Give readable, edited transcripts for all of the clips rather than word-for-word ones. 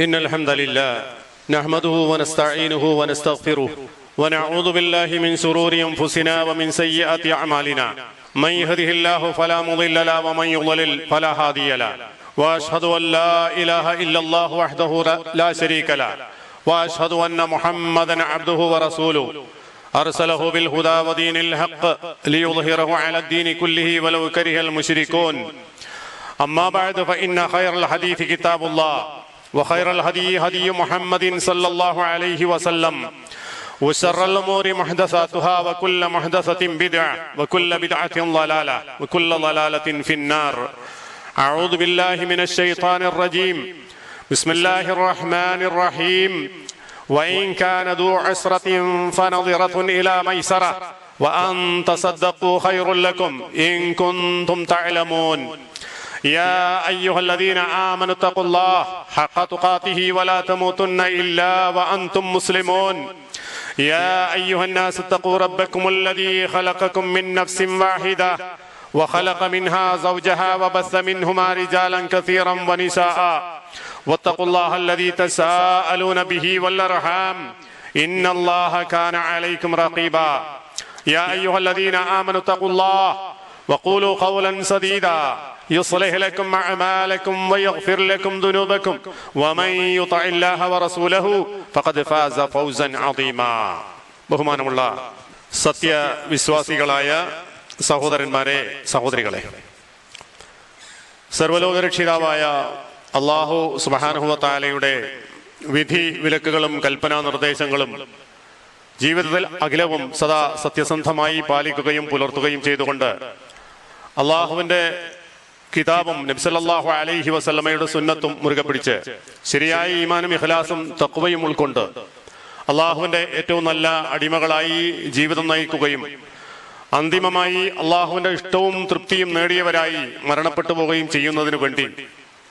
إن الحمد لله نحمده ونستعينه ونستغفره ونعوذ بالله من شرور أنفسنا ومن سيئات أعمالنا من يهده الله فلا مضل له ومن يضلل فلا هادي له وأشهد أن لا إله إلا الله وحده لا شريك له وأشهد أن محمدا عبده ورسوله أرسله بالهدى ودين الحق ليظهره على الدين كله ولو كره المشركون أما بعد فإن خير الحديث كتاب الله وخير الهدي هدي محمد صلى الله عليه وسلم وشر الأمور محدثاتها وكل محدثة بدعة وكل بدعة ضلالة وكل ضلالة في النار. أعوذ بالله من الشيطان الرجيم. بسم الله الرحمن الرحيم. وإن كان ذو عسرة فنظرة إلى ميسرة وأن تصدقوا خير لكم إن كنتم تعلمون. يا أيها الذين آمنوا اتقوا الله حق تقاته ولا تموتن إلا وأنتم مسلمون. يا أيها الناس اتقوا ربكم الذي خلقكم من نفس واحدة وخلق منها زوجها وبث منهما رجالا كثيرا ونساء واتقوا الله الذي تساءلون به والأرحام إن الله كان عليكم رقيبا. يا أيها الذين آمنوا اتقوا الله وقولوا قولا سديدا يصلح لكم أعمالكم ويغفر لكم ذنوبكم ومن يطع الله ورسوله فقد فاز فوزا عظيما. ബഹുമാനമുള്ള സത്യവിശ്വാസികളായ സഹോദരന്മാരെ, സഹോദരികളെ, സർവ്വലോകരക്ഷിതാവായ അല്ലാഹു സുബ്ഹാനഹു വ തആലയുടെ വിധി വിലക്കുകളും കൽപ്പനാ നിർദ്ദേശങ്ങളും ജീവിതത്തിൽ അഖിലവും സദാ സത്യസന്ധമായി പാലിക്കുകയും പുലർത്തുകയും ചെയ്തുകൊണ്ട് അള്ളാഹുവിന്റെ കിതാബും നബി സല്ലല്ലാഹു അലൈഹി വസല്ലമയുടെ സുന്നത്തും മുറുകെ പിടിച്ച് ശരിയായ ഈമാനും ഇഖ്ലാസും തഖ്വയും ഉൾക്കൊണ്ട് അള്ളാഹുവിന്റെ ഏറ്റവും നല്ല അടിമകളായി ജീവിതം നയിക്കുകയും അന്തിമമായി അള്ളാഹുവിന്റെ ഇഷ്ടവും തൃപ്തിയും നേടിയവരായി മരണപ്പെട്ടു പോവുകയും ചെയ്യുന്നതിനു വേണ്ടി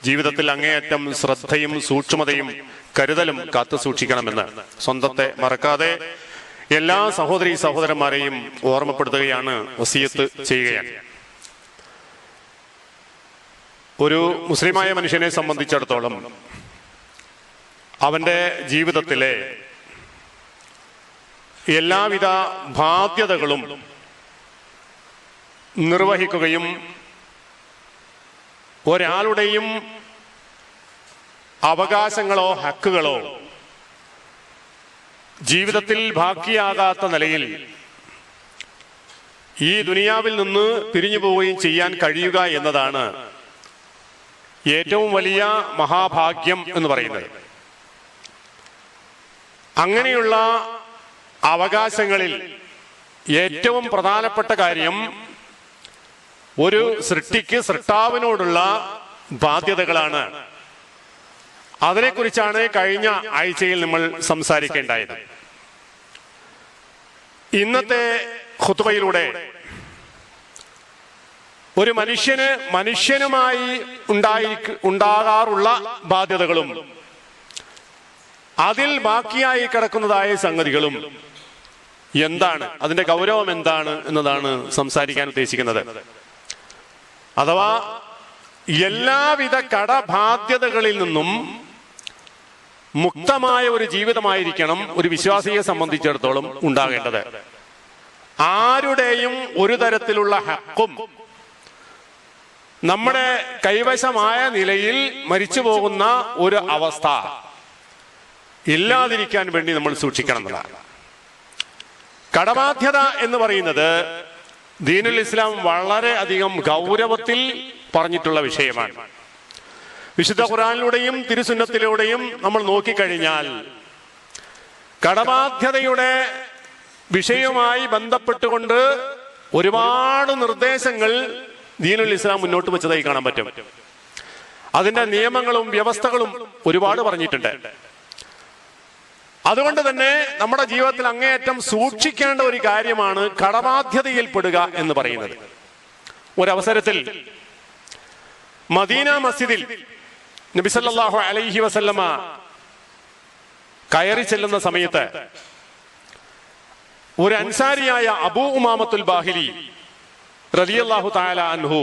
ജീവിതത്തിൽ അങ്ങേയറ്റം ശ്രദ്ധയും സൂക്ഷ്മതയും കരുതലും കാത്തു സൂക്ഷിക്കണമെന്ന് സ്വന്തത്തെ മറക്കാതെ എല്ലാ സഹോദരീ സഹോദരന്മാരെയും ഓർമ്മപ്പെടുത്തുകയാണ്, വസിയത്ത് ചെയ്യുകയാണ്. ഒരു മുസ്ലിമായ മനുഷ്യനെ സംബന്ധിച്ചിടത്തോളം അവന്റെ ജീവിതത്തിലെ എല്ലാവിധ ബാധ്യതകളും നിർവഹിക്കുകയും ഒരാളുടെയും അവകാശങ്ങളോ ഹക്കുകളോ ജീവിതത്തിൽ ബാക്കിയാകാത്ത നിലയിൽ ഈ ദുനിയാവിൽ നിന്ന് പിരിഞ്ഞു പോവുകയും ചെയ്യാൻ കഴിയുക എന്നതാണ് ഏറ്റവും വലിയ മഹാഭാഗ്യം എന്ന് പറയുന്നത്. അങ്ങനെയുള്ള അവകാശങ്ങളിൽ ഏറ്റവും പ്രധാനപ്പെട്ട കാര്യം ഒരു സൃഷ്ടിക്ക് സൃഷ്ടാവിനോടുള്ള ബാധ്യതകളാണ്. അതിനെക്കുറിച്ചാണ് കഴിഞ്ഞ ആഴ്ചയിൽ നമ്മൾ സംസാരിക്കേണ്ടായത്. ഇന്നത്തെ ഖുത്ബയിലൂടെ ഒരു മനുഷ്യനുമായി ഉണ്ടാകാറുള്ള ബാധ്യതകളും അതിൽ ബാക്കിയായി കിടക്കുന്നതായ സംഗതികളും എന്താണ്, അതിന്റെ ഗൗരവം എന്താണ് എന്നതാണ് സംസാരിക്കാൻ ഉദ്ദേശിക്കുന്നത്. അഥവാ എല്ലാവിധ കടബാധ്യതകളിൽ നിന്നും മുക്തമായ ഒരു ജീവിതമായിരിക്കണം ഒരു വിശ്വാസിയെ സംബന്ധിച്ചിടത്തോളം ഉണ്ടാകേണ്ടത്. ആരുടെയും ഒരു തരത്തിലുള്ള ഹക്കും നമ്മുടെ കൈവശമായ നിലയിൽ മരിച്ചു പോകുന്ന ഒരു അവസ്ഥ ഇല്ലാതിരിക്കാൻ വേണ്ടി നമ്മൾ സൂക്ഷിക്കണം എന്നതാണ്. കടബാധ്യത എന്ന് പറയുന്നത് ദീനുൽ ഇസ്ലാം വളരെ അധികം ഗൗരവത്തിൽ പറഞ്ഞിട്ടുള്ള വിഷയമാണ്. വിശുദ്ധ ഖുർആനിലൂടെയും തിരുസുന്നത്തിലൂടെയും നമ്മൾ നോക്കിക്കഴിഞ്ഞാൽ കടബാധ്യതയുടെ വിഷയവുമായി ബന്ധപ്പെട്ടുകൊണ്ട് ഒരുപാട് നിർദ്ദേശങ്ങൾ ദീനുൽ ഇസ്ലാം മുന്നോട്ട് വെച്ചതായി കാണാൻ പറ്റും. അതിന്റെ നിയമങ്ങളും വ്യവസ്ഥകളും ഒരുപാട് പറഞ്ഞിട്ടുണ്ട്. അതുകൊണ്ട് തന്നെ നമ്മുടെ ജീവിതത്തിൽ അങ്ങേയറ്റം സൂക്ഷിക്കേണ്ട ഒരു കാര്യമാണ് കടബാധ്യതയിൽപ്പെടുക എന്ന് പറയുന്നത്. ഒരവസരത്തിൽ മദീന മസ്ജിദിൽ നബി സല്ലല്ലാഹു അലൈഹി വസല്ലമ കയറി ചെല്ലുന്ന സമയത്ത് ഒരു അൻസാരിയായ അബൂ ഉമാമത്തുൽ ബാഹിലി റളിയല്ലാഹു തആല അൻഹു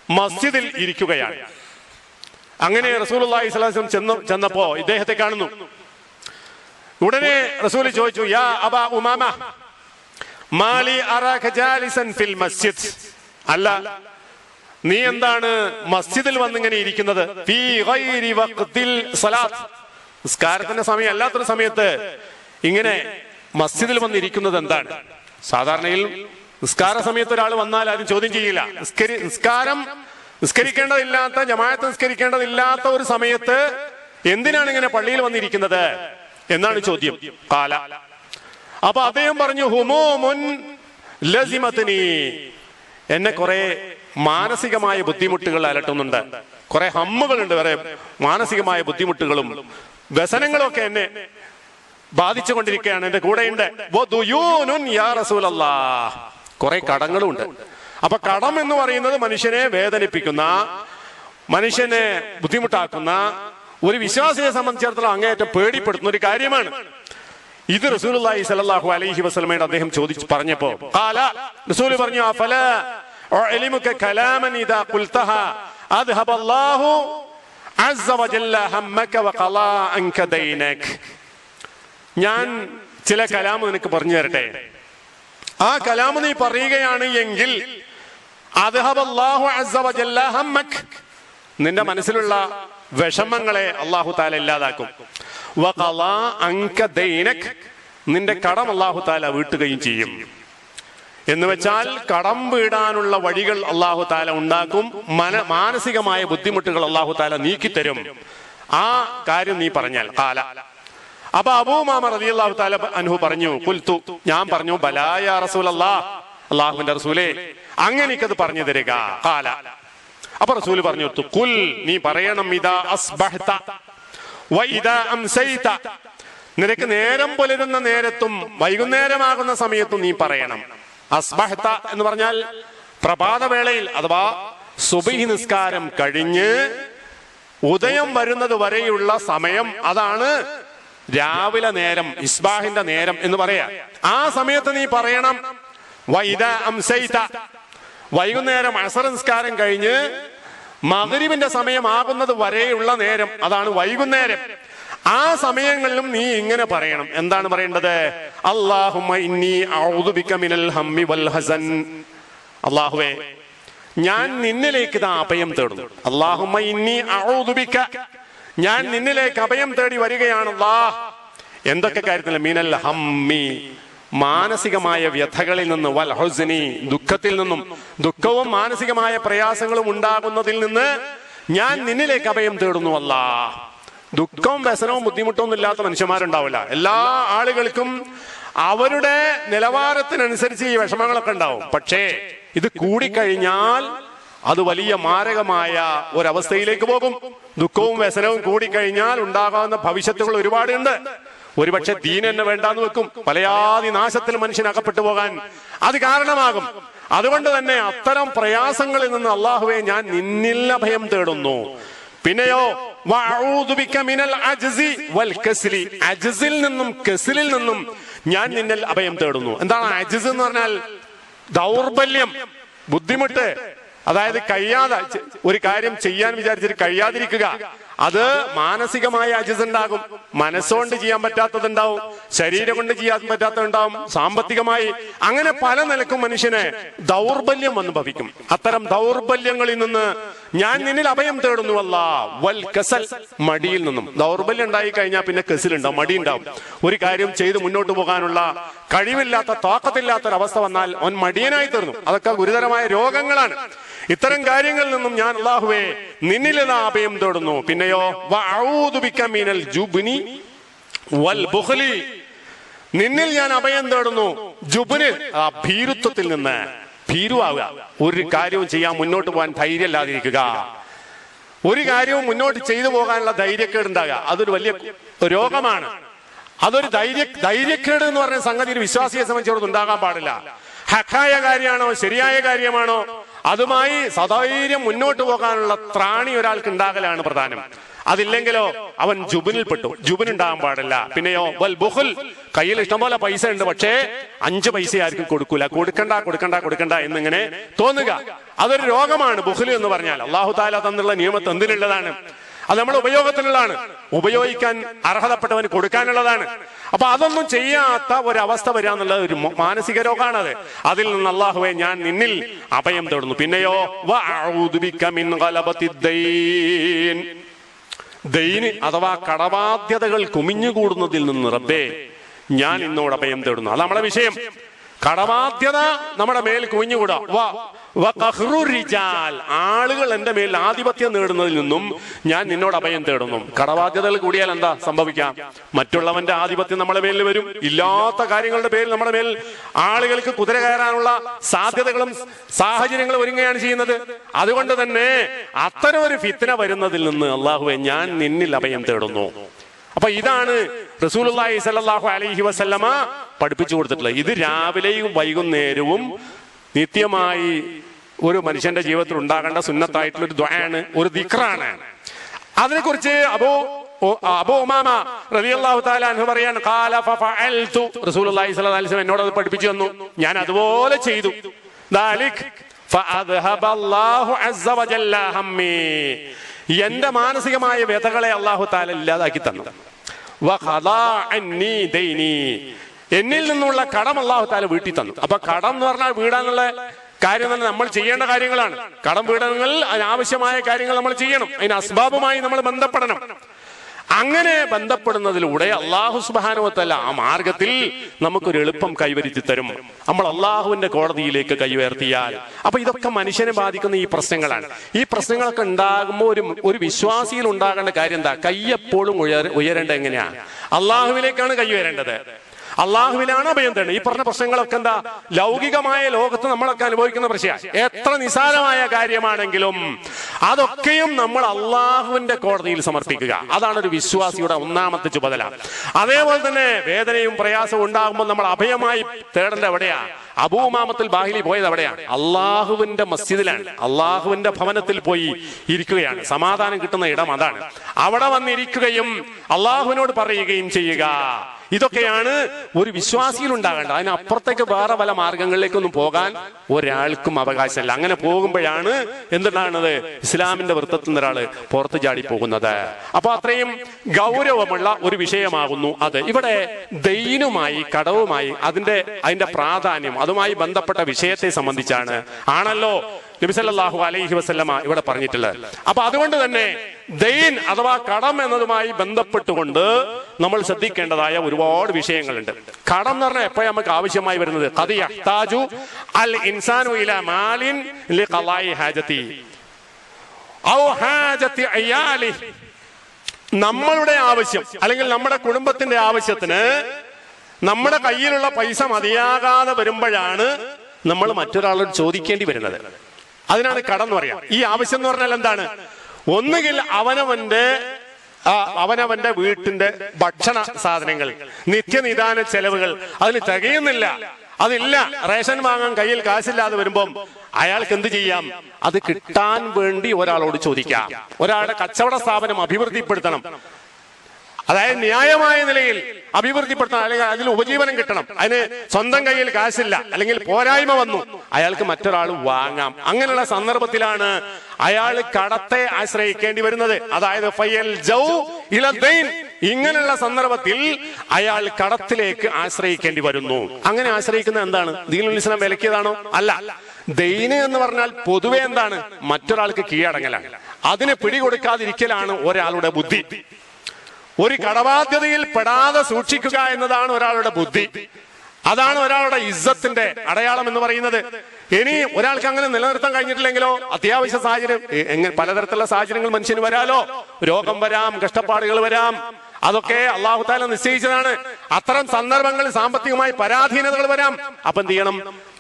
മസ്ജിദിൽ ഇരിക്കുകയാണ്. അങ്ങനെ റസൂലുള്ളാഹി സ്വല്ലല്ലാഹു അലൈഹി വസല്ലം ചെന്നപ്പോ ഇദ്ദേഹത്തെ കാണുന്നു. ഉടനെ റസൂൽ ചോദിച്ചു, യാ അബാ ഉമാമ മാലി അറാക ജാലിസൻ ഫിൽ മസ്ജിദ്. അല്ല, നീ എന്താണ് മസ്ജിദിൽ വന്നിങ്ങനെ ഇരിക്കുന്നത്? ഫീ ഗൈരി വഖ്തിൽ സ്വലാത്ത്, നിസ്കാരത്തിന്റെ സമയം അല്ലാത്തൊരു സമയത്ത് ഇങ്ങനെ മസ്ജിദിൽ വന്നിരിക്കുന്നത് എന്താണ്? സാധാരണയിൽ നിസ്കാര സമയത്ത് ഒരാൾ വന്നാൽ ആരും ചോദ്യം ചെയ്യില്ല. നിസ്കരിക്കേണ്ടതില്ലാത്ത, ജമാഅത്ത് നിസ്കരിക്കേണ്ടതില്ലാത്ത ഒരു സമയത്ത് എന്തിനാണ് ഇങ്ങനെ പള്ളിയിൽ വന്നിരിക്കുന്നത് എന്നാണ് ചോദ്യം. ഖാല, അപ്പൊ അദ്ദേഹം പറഞ്ഞു, ഹുമൂമുൻ ലസിമത്നി, എന്നെ കുറെ മാനസികമായ ബുദ്ധിമുട്ടുകൾ അലട്ടുന്നുണ്ട്, കുറെ ഹമ്മുകളുണ്ട്, വേറെ മാനസികമായ ബുദ്ധിമുട്ടുകളും വ്യസനങ്ങളും ഒക്കെ എന്നെ ബാധിച്ചുകൊണ്ടിരിക്കുകയാണ്, എന്റെ കൂടെയുണ്ട്. കുറെ കടങ്ങളും ഉണ്ട്. അപ്പൊ കടം എന്ന് പറയുന്നത് മനുഷ്യനെ വേദനിപ്പിക്കുന്ന, മനുഷ്യനെ ബുദ്ധിമുട്ടാക്കുന്ന, ഒരു വിശ്വാസിയെ സംബന്ധിച്ചിടത്തോളം അങ്ങേയറ്റം പേടിപ്പെടുത്തുന്ന ഒരു കാര്യമാണ്. ഇത് റസൂലുള്ളാഹി സ്വല്ലല്ലാഹു അലൈഹി വസല്ലമയുടെ അദ്ദേഹം പറഞ്ഞപ്പോ ഖാല, റസൂൽ പറഞ്ഞു, അഫലാ ഉഅലിമുക കലാമൻ ഇദാ ഖുൽതഹാ അദ്ഹബല്ലാഹു അസ്സ വജല്ല ഹമ്മക വഖലാ അൻക ദൈനക. ഞാൻ ചില കലാം നിനക്ക് പറഞ്ഞു തരട്ടെ. ആ കലാം നീ പറയുകയാണ് എങ്കിൽ അദ്ഹബല്ലാഹു അസ്സ വജല്ല ഹമ്മക, നിന്റെ മനസ്സിലുള്ള വിഷമങ്ങളെ അല്ലാഹു തആല ഇല്ലാതാക്കും. വഖലാ അൻക ദൈനക, നിന്റെ കടം അല്ലാഹു തആല വീട്ടുകയും ചെയ്യും. എന്ന് വെച്ചാൽ കടം വീടാനുള്ള വഴികൾ അല്ലാഹു തആല ഉണ്ടാക്കും, മാനസികമായ ബുദ്ധിമുട്ടുകൾ അല്ലാഹു തആല നീക്കിത്തരും. ആ കാര്യം നീ പറഞ്ഞാൽ. ഖാല, അപ്പൊ അബൂ ഉമാമ റളിയല്ലാഹു തആല അൻഹു പറഞ്ഞു, ഖുൽതു, ഞാൻ പറഞ്ഞു, ബലാ യാ റസൂലല്ലാഹ്, അല്ലാഹുവിന്റെ റസൂലേ, അങ്ങനെക്കത് പറഞ്ഞു തരിക. ഖാല, അപ്പൊ റസൂൽ പറഞ്ഞു, ഖുൽ, നീ പറയണം, ഇദാ അസ്ബഹത വഇദാ അംസൈത, നിനക്ക് നേരം പുലരുന്ന നേരത്തും വൈകുന്നേരമാകുന്ന സമയത്തും നീ പറയണം. അസ്ബഹത എന്ന് പറഞ്ഞാൽ പ്രഭാതവേളയിൽ അഥവാ സുബ്ഹി നിസ്കാരം കഴിഞ്ഞ് ഉദയം വരുന്നത് വരെയുള്ള സമയം, അതാണ് രാവിലെ നേരം, ഇസ്ബാഹിന്റെ നേരം എന്ന് പറയാ. ആ സമയത്ത് നീ പറയണം. വഇദാ അംസൈത, വൈകുന്നേരം അസർ നിസ്കാരം കഴിഞ്ഞ് മഗ്രിബിന്റെ സമയമാകുന്നത് വരെയുള്ള നേരം, അതാണ് വൈകുന്നേരം. ആ സമയങ്ങളിലും നീ ഇങ്ങനെ പറയണം. എന്താണ് പറയേണ്ടത്? അല്ലാഹുമ്മ ഇന്നി അഊദു ബിക മിനൽ ഹമ്മി വൽ ഹസൻ, അല്ലാഹുവേ, ഞാൻ നിന്നിലേക്ക് അഭയം തേടുന്നു. അല്ലാഹുമ്മ ഇന്നി അഊദു ബിക, ഞാൻ നിന്നിലേക്ക് അഭയം തേടി വരികയാണ് അല്ലാഹ്. എന്തൊക്കെ കാര്യത്തിൽ? മിനൽ ഹമ്മി, മാനസികമായ വ്യഥകളിൽ നിന്ന്, വൽ ഹുസ്നി, ദുഃഖത്തിൽ നിന്നും, ദുഃഖവും മാനസികമായ പ്രയാസങ്ങളും ഉണ്ടാകുന്നതിൽ നിന്ന് ഞാൻ നിന്നിലേക്ക് അഭയം തേടുന്നു അല്ലാഹ്. ദുഃഖവും വ്യസനവും ബുദ്ധിമുട്ടൊന്നും ഇല്ലാത്ത മനുഷ്യന്മാരുണ്ടാവില്ല. എല്ലാ ആളുകൾക്കും അവരുടെ നിലവാരത്തിനനുസരിച്ച് ഈ വിഷമങ്ങളൊക്കെ ഉണ്ടാവും. പക്ഷേ ഇത് കൂടിക്കഴിഞ്ഞാൽ അത് വലിയ മാരകമായ ഒരവസ്ഥയിലേക്ക് പോകും. ദുഃഖവും വ്യസനവും കൂടിക്കഴിഞ്ഞാൽ ഉണ്ടാകാവുന്ന ഭവിഷ്യത്തുകൾ ഒരുപാടുണ്ട്. ഒരുപക്ഷെ ദീൻ എന്നെ വേണ്ടാന്ന് വെക്കും. പലയാതി നാശത്തിൽ മനുഷ്യൻ അകപ്പെട്ടു പോകാൻ അത് കാരണമാകും. അതുകൊണ്ട് തന്നെ അത്തരം പ്രയാസങ്ങളിൽ നിന്ന് അല്ലാഹുവേ, ഞാൻ നിന്നിൽ അഭയം തേടുന്നു. പിന്നെയോ വഅഊദു ബിക മിനൽ അജ്സി വൽ കസ്ലി, അജ്സിൽ നിന്നും കസ്ലിൽ നിന്നും ഞാൻ നിന്നിൽ അഭയം തേടുന്നു. എന്താണ് അജ്സ് എന്ന് പറഞ്ഞാൽ? ദൗർബല്യം, ബുദ്ധിമുട്ട്. അതായത് കഴിയാതെ, ഒരു കാര്യം ചെയ്യാൻ വിചാരിച്ചിട്ട് കഴിയാതിരിക്കുക. അത് മാനസികമായ അജ്സ് ഉണ്ടാകും. മനസ്സുകൊണ്ട് ചെയ്യാൻ പറ്റാത്തതുണ്ടാവും, ശരീരം കൊണ്ട് ചെയ്യാൻ പറ്റാത്തതുണ്ടാവും, സാമ്പത്തികമായി, അങ്ങനെ പല നിലക്കും മനുഷ്യന് ദൗർബല്യം വന്ന് ഭവിക്കും. അത്തരം ദൗർബല്യങ്ങളിൽ നിന്ന് ഞാൻ നിന്നിൽ അഭയം തേടുന്നു അല്ലാഹ്. വൽ കസൽ, മടിയിൽ നിന്നും. ദൗർബല്യം ഉണ്ടായി കഴിഞ്ഞാൽ പിന്നെ കസിലുണ്ടാവും, മടി ഉണ്ടാവും. ഒരു കാര്യം ചെയ്ത് മുന്നോട്ട് പോകാനുള്ള കഴിവില്ലാത്ത, താക്കത്തില്ലാത്തൊരവസ്ഥ വന്നാൽ അവൻ മടിയനായി തീർന്നു. അതൊക്കെ ഗുരുതരമായ രോഗങ്ങളാണ്. ഇത്തരം കാര്യങ്ങളിൽ നിന്നും ഞാൻ അല്ലാഹുവേ നിന്നിൽ അഭയം തേടുന്നു. പിന്നെയോ വഅഊദു ബിക മിനൽ ജുബ്നി വൽ ബുഖ്ലി, നിന്നിൽ ഞാൻ അഭയം തേടുന്നു. ജുബ്ന്, ഭീരുത്വത്തിൽ നിന്ന്. ഭീരുവാവുക, ഒരു കാര്യവും ചെയ്യാൻ മുന്നോട്ട് പോകാൻ ധൈര്യമില്ലാതിരിക്കുക, ഒരു കാര്യവും മുന്നോട്ട് ചെയ്തു പോകാനുള്ള ധൈര്യക്കേട് ഉണ്ടാകുക, അതൊരു വലിയ രോഗമാണ്. അതൊരു ധൈര്യക്കേട് എന്ന് പറഞ്ഞ സംഗതി ഒരു വിശ്വാസിയെ സംബന്ധിച്ചിടത്തോളം ഉണ്ടാകാൻ പാടില്ല. ഹക്കായ കാര്യമാണോ, ശരിയായ കാര്യമാണോ, അതുമായി സധൈര്യം മുന്നോട്ട് പോകാനുള്ള ത്രാണി ഒരാൾക്ക് ഉണ്ടാകലാണ് പ്രധാനം. അതില്ലെങ്കിലോ അവൻ ജുബിനിൽപ്പെട്ടു. ജുബിനുണ്ടാകാൻ പാടില്ല. പിന്നെയോ വൽ ബുഖൽ, കയ്യിൽ ഇഷ്ടംപോലെ പൈസ ഉണ്ട്, പക്ഷേ 5 പൈസ ആർക്കും കൊടുക്കൂല. കൊടുക്കണ്ട എന്നിങ്ങനെ തോന്നുക, അതൊരു രോഗമാണ് ബുഖൽ എന്ന് പറഞ്ഞാൽ. അല്ലാഹു തആല തന്നുള്ള നിയമത്ത് എന്തിനുള്ളതാണ്? അത് നമ്മുടെ ഉപയോഗത്തിനുള്ളതാണ്, ഉപയോഗിക്കാൻ അർഹതപ്പെട്ടവന് കൊടുക്കാനുള്ളതാണ്. അപ്പൊ അതൊന്നും ചെയ്യാത്ത ഒരവസ്ഥ വരിക എന്നുള്ള ഒരു മാനസിക രോഗമാണത്. അതിൽ നിന്ന് അല്ലാഹുവേ ഞാൻ നിന്നിൽ അഭയം തേടുന്നു. പിന്നെയോ വഅഊദു ബിക മിൻ ഗലബത്തിദ്ദൈൻ, ദൈന് അഥവാ കടബാധ്യതകൾ കുമിഞ്ഞുകൂടുന്നതിൽ നിന്ന് റബ്ബേ ഞാൻ നിന്നോട് അഭയം തേടുന്നു. അത് നമ്മുടെ വിഷയം. കടബാധ്യത നമ്മുടെ മേൽ കുമിഞ്ഞുകൂടാ. ആളുകൾ എന്റെ മേൽ ആധിപത്യം നേടുന്നതിൽ നിന്നും ഞാൻ നിന്നോട് അഭയം തേടുന്നു. കടബാധ്യതകൾ കൂടിയാൽ എന്താ സംഭവിക്കാം? മറ്റുള്ളവന്റെ ആധിപത്യം നമ്മുടെ മേലിൽ വരും. ഇല്ലാത്ത കാര്യങ്ങളുടെ പേരിൽ നമ്മുടെ മേൽ ആളുകൾക്ക് കുതിര കയറാനുള്ള സാധ്യതകളും സാഹചര്യങ്ങളും ഒരുങ്ങുകയാണ് ചെയ്യുന്നത്. അതുകൊണ്ട് തന്നെ അത്തരം ഒരു ഫിത്ന വരുന്നതിൽ നിന്ന് അല്ലാഹുവേ ഞാൻ നിന്നിൽ അഭയം തേടുന്നു. അപ്പൊ ഇതാണ് റസൂലുള്ളാഹി സ്വല്ലല്ലാഹു അലൈഹി വസല്ലമ പഠിപ്പിച്ചു കൊടുത്തിട്ടുള്ളത്. ഇത് രാവിലെയും വൈകുന്നേരവും നിത്യമായി ഒരു മനുഷ്യന്റെ ജീവിതത്തിൽ ഉണ്ടാകേണ്ട സുന്നത്തായിട്ടുള്ള ഒരു ദുആണ്, ഒരു ദിക്റാണ്. അതിനെക്കുറിച്ച് അബൂ ഉമാമ റളിയല്ലാഹു തആല അൻഹു പറയാണ്, ഖാല ഫഫഅൽതു, റസൂലുള്ളാഹി സ്വല്ലല്ലാഹു അലൈഹി വസല്ലം എന്നോട് അത് പഠിപ്പിച്ചു തന്നു, ഞാൻ അതുപോലെ ചെയ്തു. ദാലിക് ഫഅദ്ഹബല്ലാഹു അസ്സ വജല്ല ഹമ്മി, എന്റെ മാനസികമായ വ്യതകളെ അല്ലാഹു തആല ഇല്ലാതാക്കി തന്നു. വഖദാ അന്നി ദൈനി, എന്നിൽ നിന്നുള്ള കടം അല്ലാഹു തആല വീട്ടി തന്നു. അപ്പൊ കടം എന്ന് പറഞ്ഞാൽ വീടാന്നുള്ള കാര്യം തന്നെ നമ്മൾ ചെയ്യേണ്ട കാര്യങ്ങളാണ്. കടം വീടങ്ങൾ അതിനാവശ്യമായ കാര്യങ്ങൾ നമ്മൾ ചെയ്യണം, അതിന് അസ്ബാബുമായി നമ്മൾ ബന്ധപ്പെടണം. അങ്ങനെ ബന്ധപ്പെടുന്നതിലൂടെ അല്ലാഹു സുബ്ഹാനഹു വ തആല ആ മാർഗത്തിൽ നമുക്കൊരു എളുപ്പം കൈവരിച്ചു തരും, നമ്മൾ അള്ളാഹുവിന്റെ കോടതിയിലേക്ക് കൈയുയർത്തിയാൽ. അപ്പൊ ഇതൊക്കെ മനുഷ്യനെ ബാധിക്കുന്ന ഈ പ്രശ്നങ്ങളാണ്. ഈ പ്രശ്നങ്ങളൊക്കെ ഉണ്ടാകുമ്പോൾ ഒരു വിശ്വാസിയിൽ ഉണ്ടാകേണ്ട കാര്യം എന്താ? കൈ എപ്പോഴും ഉയരേണ്ടത് എങ്ങനെയാ? അള്ളാഹുവിലേക്കാണ് കൈ ഉയരേണ്ടത്, അള്ളാഹുവിലാണ് അഭയം തേടുന്നത്. ഈ പറഞ്ഞ പ്രശ്നങ്ങളൊക്കെ എന്താ? ലൗകികമായ ലോകത്ത് നമ്മളൊക്കെ അനുഭവിക്കുന്ന പ്രശ്നം. എത്ര നിസാരമായ കാര്യമാണെങ്കിലും അതൊക്കെയും നമ്മൾ അള്ളാഹുവിന്റെ കോടതിയിൽ സമർപ്പിക്കുക. അതാണ് ഒരു വിശ്വാസിയുടെ ഒന്നാമത്തെ ചുമതല. അതേപോലെ തന്നെ വേദനയും പ്രയാസവും ഉണ്ടാകുമ്പോൾ നമ്മൾ അഭയമായി തേടേണ്ട എവിടെയാ? അബൂ ഉമാമത്തുൽ ബാഹിലി പോയത് എവിടെയാണ്? അള്ളാഹുവിന്റെ മസ്ജിദിലാണ്, അള്ളാഹുവിന്റെ ഭവനത്തിൽ പോയി ഇരിക്കുകയാണ്. സമാധാനം കിട്ടുന്ന ഇടം അതാണ്. അവിടെ വന്നിരിക്കുകയും അള്ളാഹുവിനോട് പറയുകയും ചെയ്യുക. ഇതൊക്കെയാണ് ഒരു വിശ്വാസിയിൽ ഉണ്ടാകേണ്ടത്. അതിനപ്പുറത്തേക്ക് വേറെ പല മാർഗങ്ങളിലേക്കൊന്നും പോകാൻ ഒരാൾക്കും അവകാശമില്ല. അങ്ങനെ പോകുമ്പോഴാണ് എന്തുണ്ടാകുന്നത്? ഇസ്ലാമിന്റെ വൃത്തത്തിൽ നിന്ന് ഒരാള് പുറത്തു ചാടി പോകുന്നത്. അപ്പൊ അത്രയും ഗൗരവമുള്ള ഒരു വിഷയമാകുന്നു അത്. ഇവിടെ ദൈനുമായി, കടവുമായി, അതിന്റെ പ്രാധാന്യം, അതുമായി ബന്ധപ്പെട്ട വിഷയത്തെ സംബന്ധിച്ചാണ് ആണല്ലോ നബി സല്ലല്ലാഹു അലൈഹി വസല്ലമ ഇവിടെ പറഞ്ഞിട്ടുള്ളത്. അപ്പൊ അതുകൊണ്ട് തന്നെ ദൈൻ അഥവാ കടം എന്നതുമായി ബന്ധപ്പെട്ടുകൊണ്ട് നമ്മൾ ശ്രദ്ധിക്കേണ്ടതായ ഒരുപാട് വിഷയങ്ങളുണ്ട്. കടം എന്ന് പറഞ്ഞാൽ എപ്പോഴാണ് നമുക്ക് ആവശ്യമായി വരുന്നത്? ഖദ് യഹ്താജു അൽ ഇൻസാനു ഇലാ മാലിൻ ലിഖളാഇ ഹാജതി ഔ ഹാജതി അയാലി, നമ്മളുടെ ആവശ്യം അല്ലെങ്കിൽ നമ്മുടെ കുടുംബത്തിന്റെ ആവശ്യത്തിന് നമ്മുടെ കയ്യിലുള്ള പൈസ മതിയാകാതെ വരുമ്പോഴാണ് നമ്മൾ മറ്റൊരാളോട് ചോദിക്കേണ്ടി വരുന്നത്. അതിനാണ് കടം എന്ന് പറയാം. ഈ ആവശ്യം എന്ന് പറഞ്ഞാൽ എന്താണ്? ഒന്നുകിൽ അവനവന്റെ വീട്ടിന്റെ ഭക്ഷണ സാധനങ്ങൾ, നിത്യനിദാന ചെലവുകൾ അതിന് തികയുന്നില്ല, അതില്ല, റേഷൻ വാങ്ങാൻ കയ്യിൽ കാശില്ലാതെ വരുമ്പം അയാൾക്ക് എന്ത് ചെയ്യാം? അത് കിട്ടാൻ വേണ്ടി ഒരാളോട് ചോദിക്കാം. ഒരാളുടെ കച്ചവട സ്ഥാപനം അഭിവൃദ്ധിപ്പെടുത്തണം, അതായത് ന്യായമായ നിലയിൽ അഭിവൃദ്ധിപ്പെടുത്തണം, അല്ലെങ്കിൽ അതിൽ ഉപജീവനം കിട്ടണം. അതിന് സ്വന്തം കയ്യിൽ കാശില്ല, അല്ലെങ്കിൽ പോരായ്മ വന്നു, അയാൾക്ക് മറ്റൊരാൾ വാങ്ങാം. അങ്ങനെയുള്ള സന്ദർഭത്തിലാണ് അയാൾ കടത്തെ ആശ്രയിക്കേണ്ടി വരുന്നത്. അതായത് ഫയൽ ജൗ ഇല ദൈൻ, ഇങ്ങനെയുള്ള സന്ദർഭത്തിൽ അയാൾ കടത്തിലേക്ക് ആശ്രയിക്കേണ്ടി വരുന്നു. അങ്ങനെ ആശ്രയിക്കുന്നത് എന്താണ്? ദീനുൽ ഇസ്ലാം വിലക്കിയതാണോ? അല്ല. ദൈന് എന്ന് പറഞ്ഞാൽ പൊതുവെ എന്താണ്? മറ്റൊരാൾക്ക് കീഴടങ്ങലാണ്, അതിന് പിടികൊടുക്കാതിരിക്കലാണ് ഒരാളുടെ ബുദ്ധി. ഒരു കടബാധ്യതയിൽ പെടാതെ സൂക്ഷിക്കുക എന്നതാണ് ഒരാളുടെ ബുദ്ധി. അതാണ് ഒരാളുടെ ഇസ്സത്തിന്റെ അടയാളം എന്ന് പറയുന്നത്. ഇനി ഒരാൾക്ക് അങ്ങനെ നിലനിർത്താൻ കഴിഞ്ഞിട്ടില്ലെങ്കിലോ, അത്യാവശ്യ സാഹചര്യം, പലതരത്തിലുള്ള സാഹചര്യങ്ങൾ മനുഷ്യന് വരാലോ, രോഗം വരാം, കഷ്ടപ്പാടുകൾ വരാം, അതൊക്കെ അല്ലാഹു തആല നിശ്ചയിച്ചതാണ്. അത്തരം സന്ദർഭങ്ങളിൽ സാമ്പത്തികമായി പരാധീനതകൾ വരാം. അപ്പൊ എന്ത് ചെയ്യണം?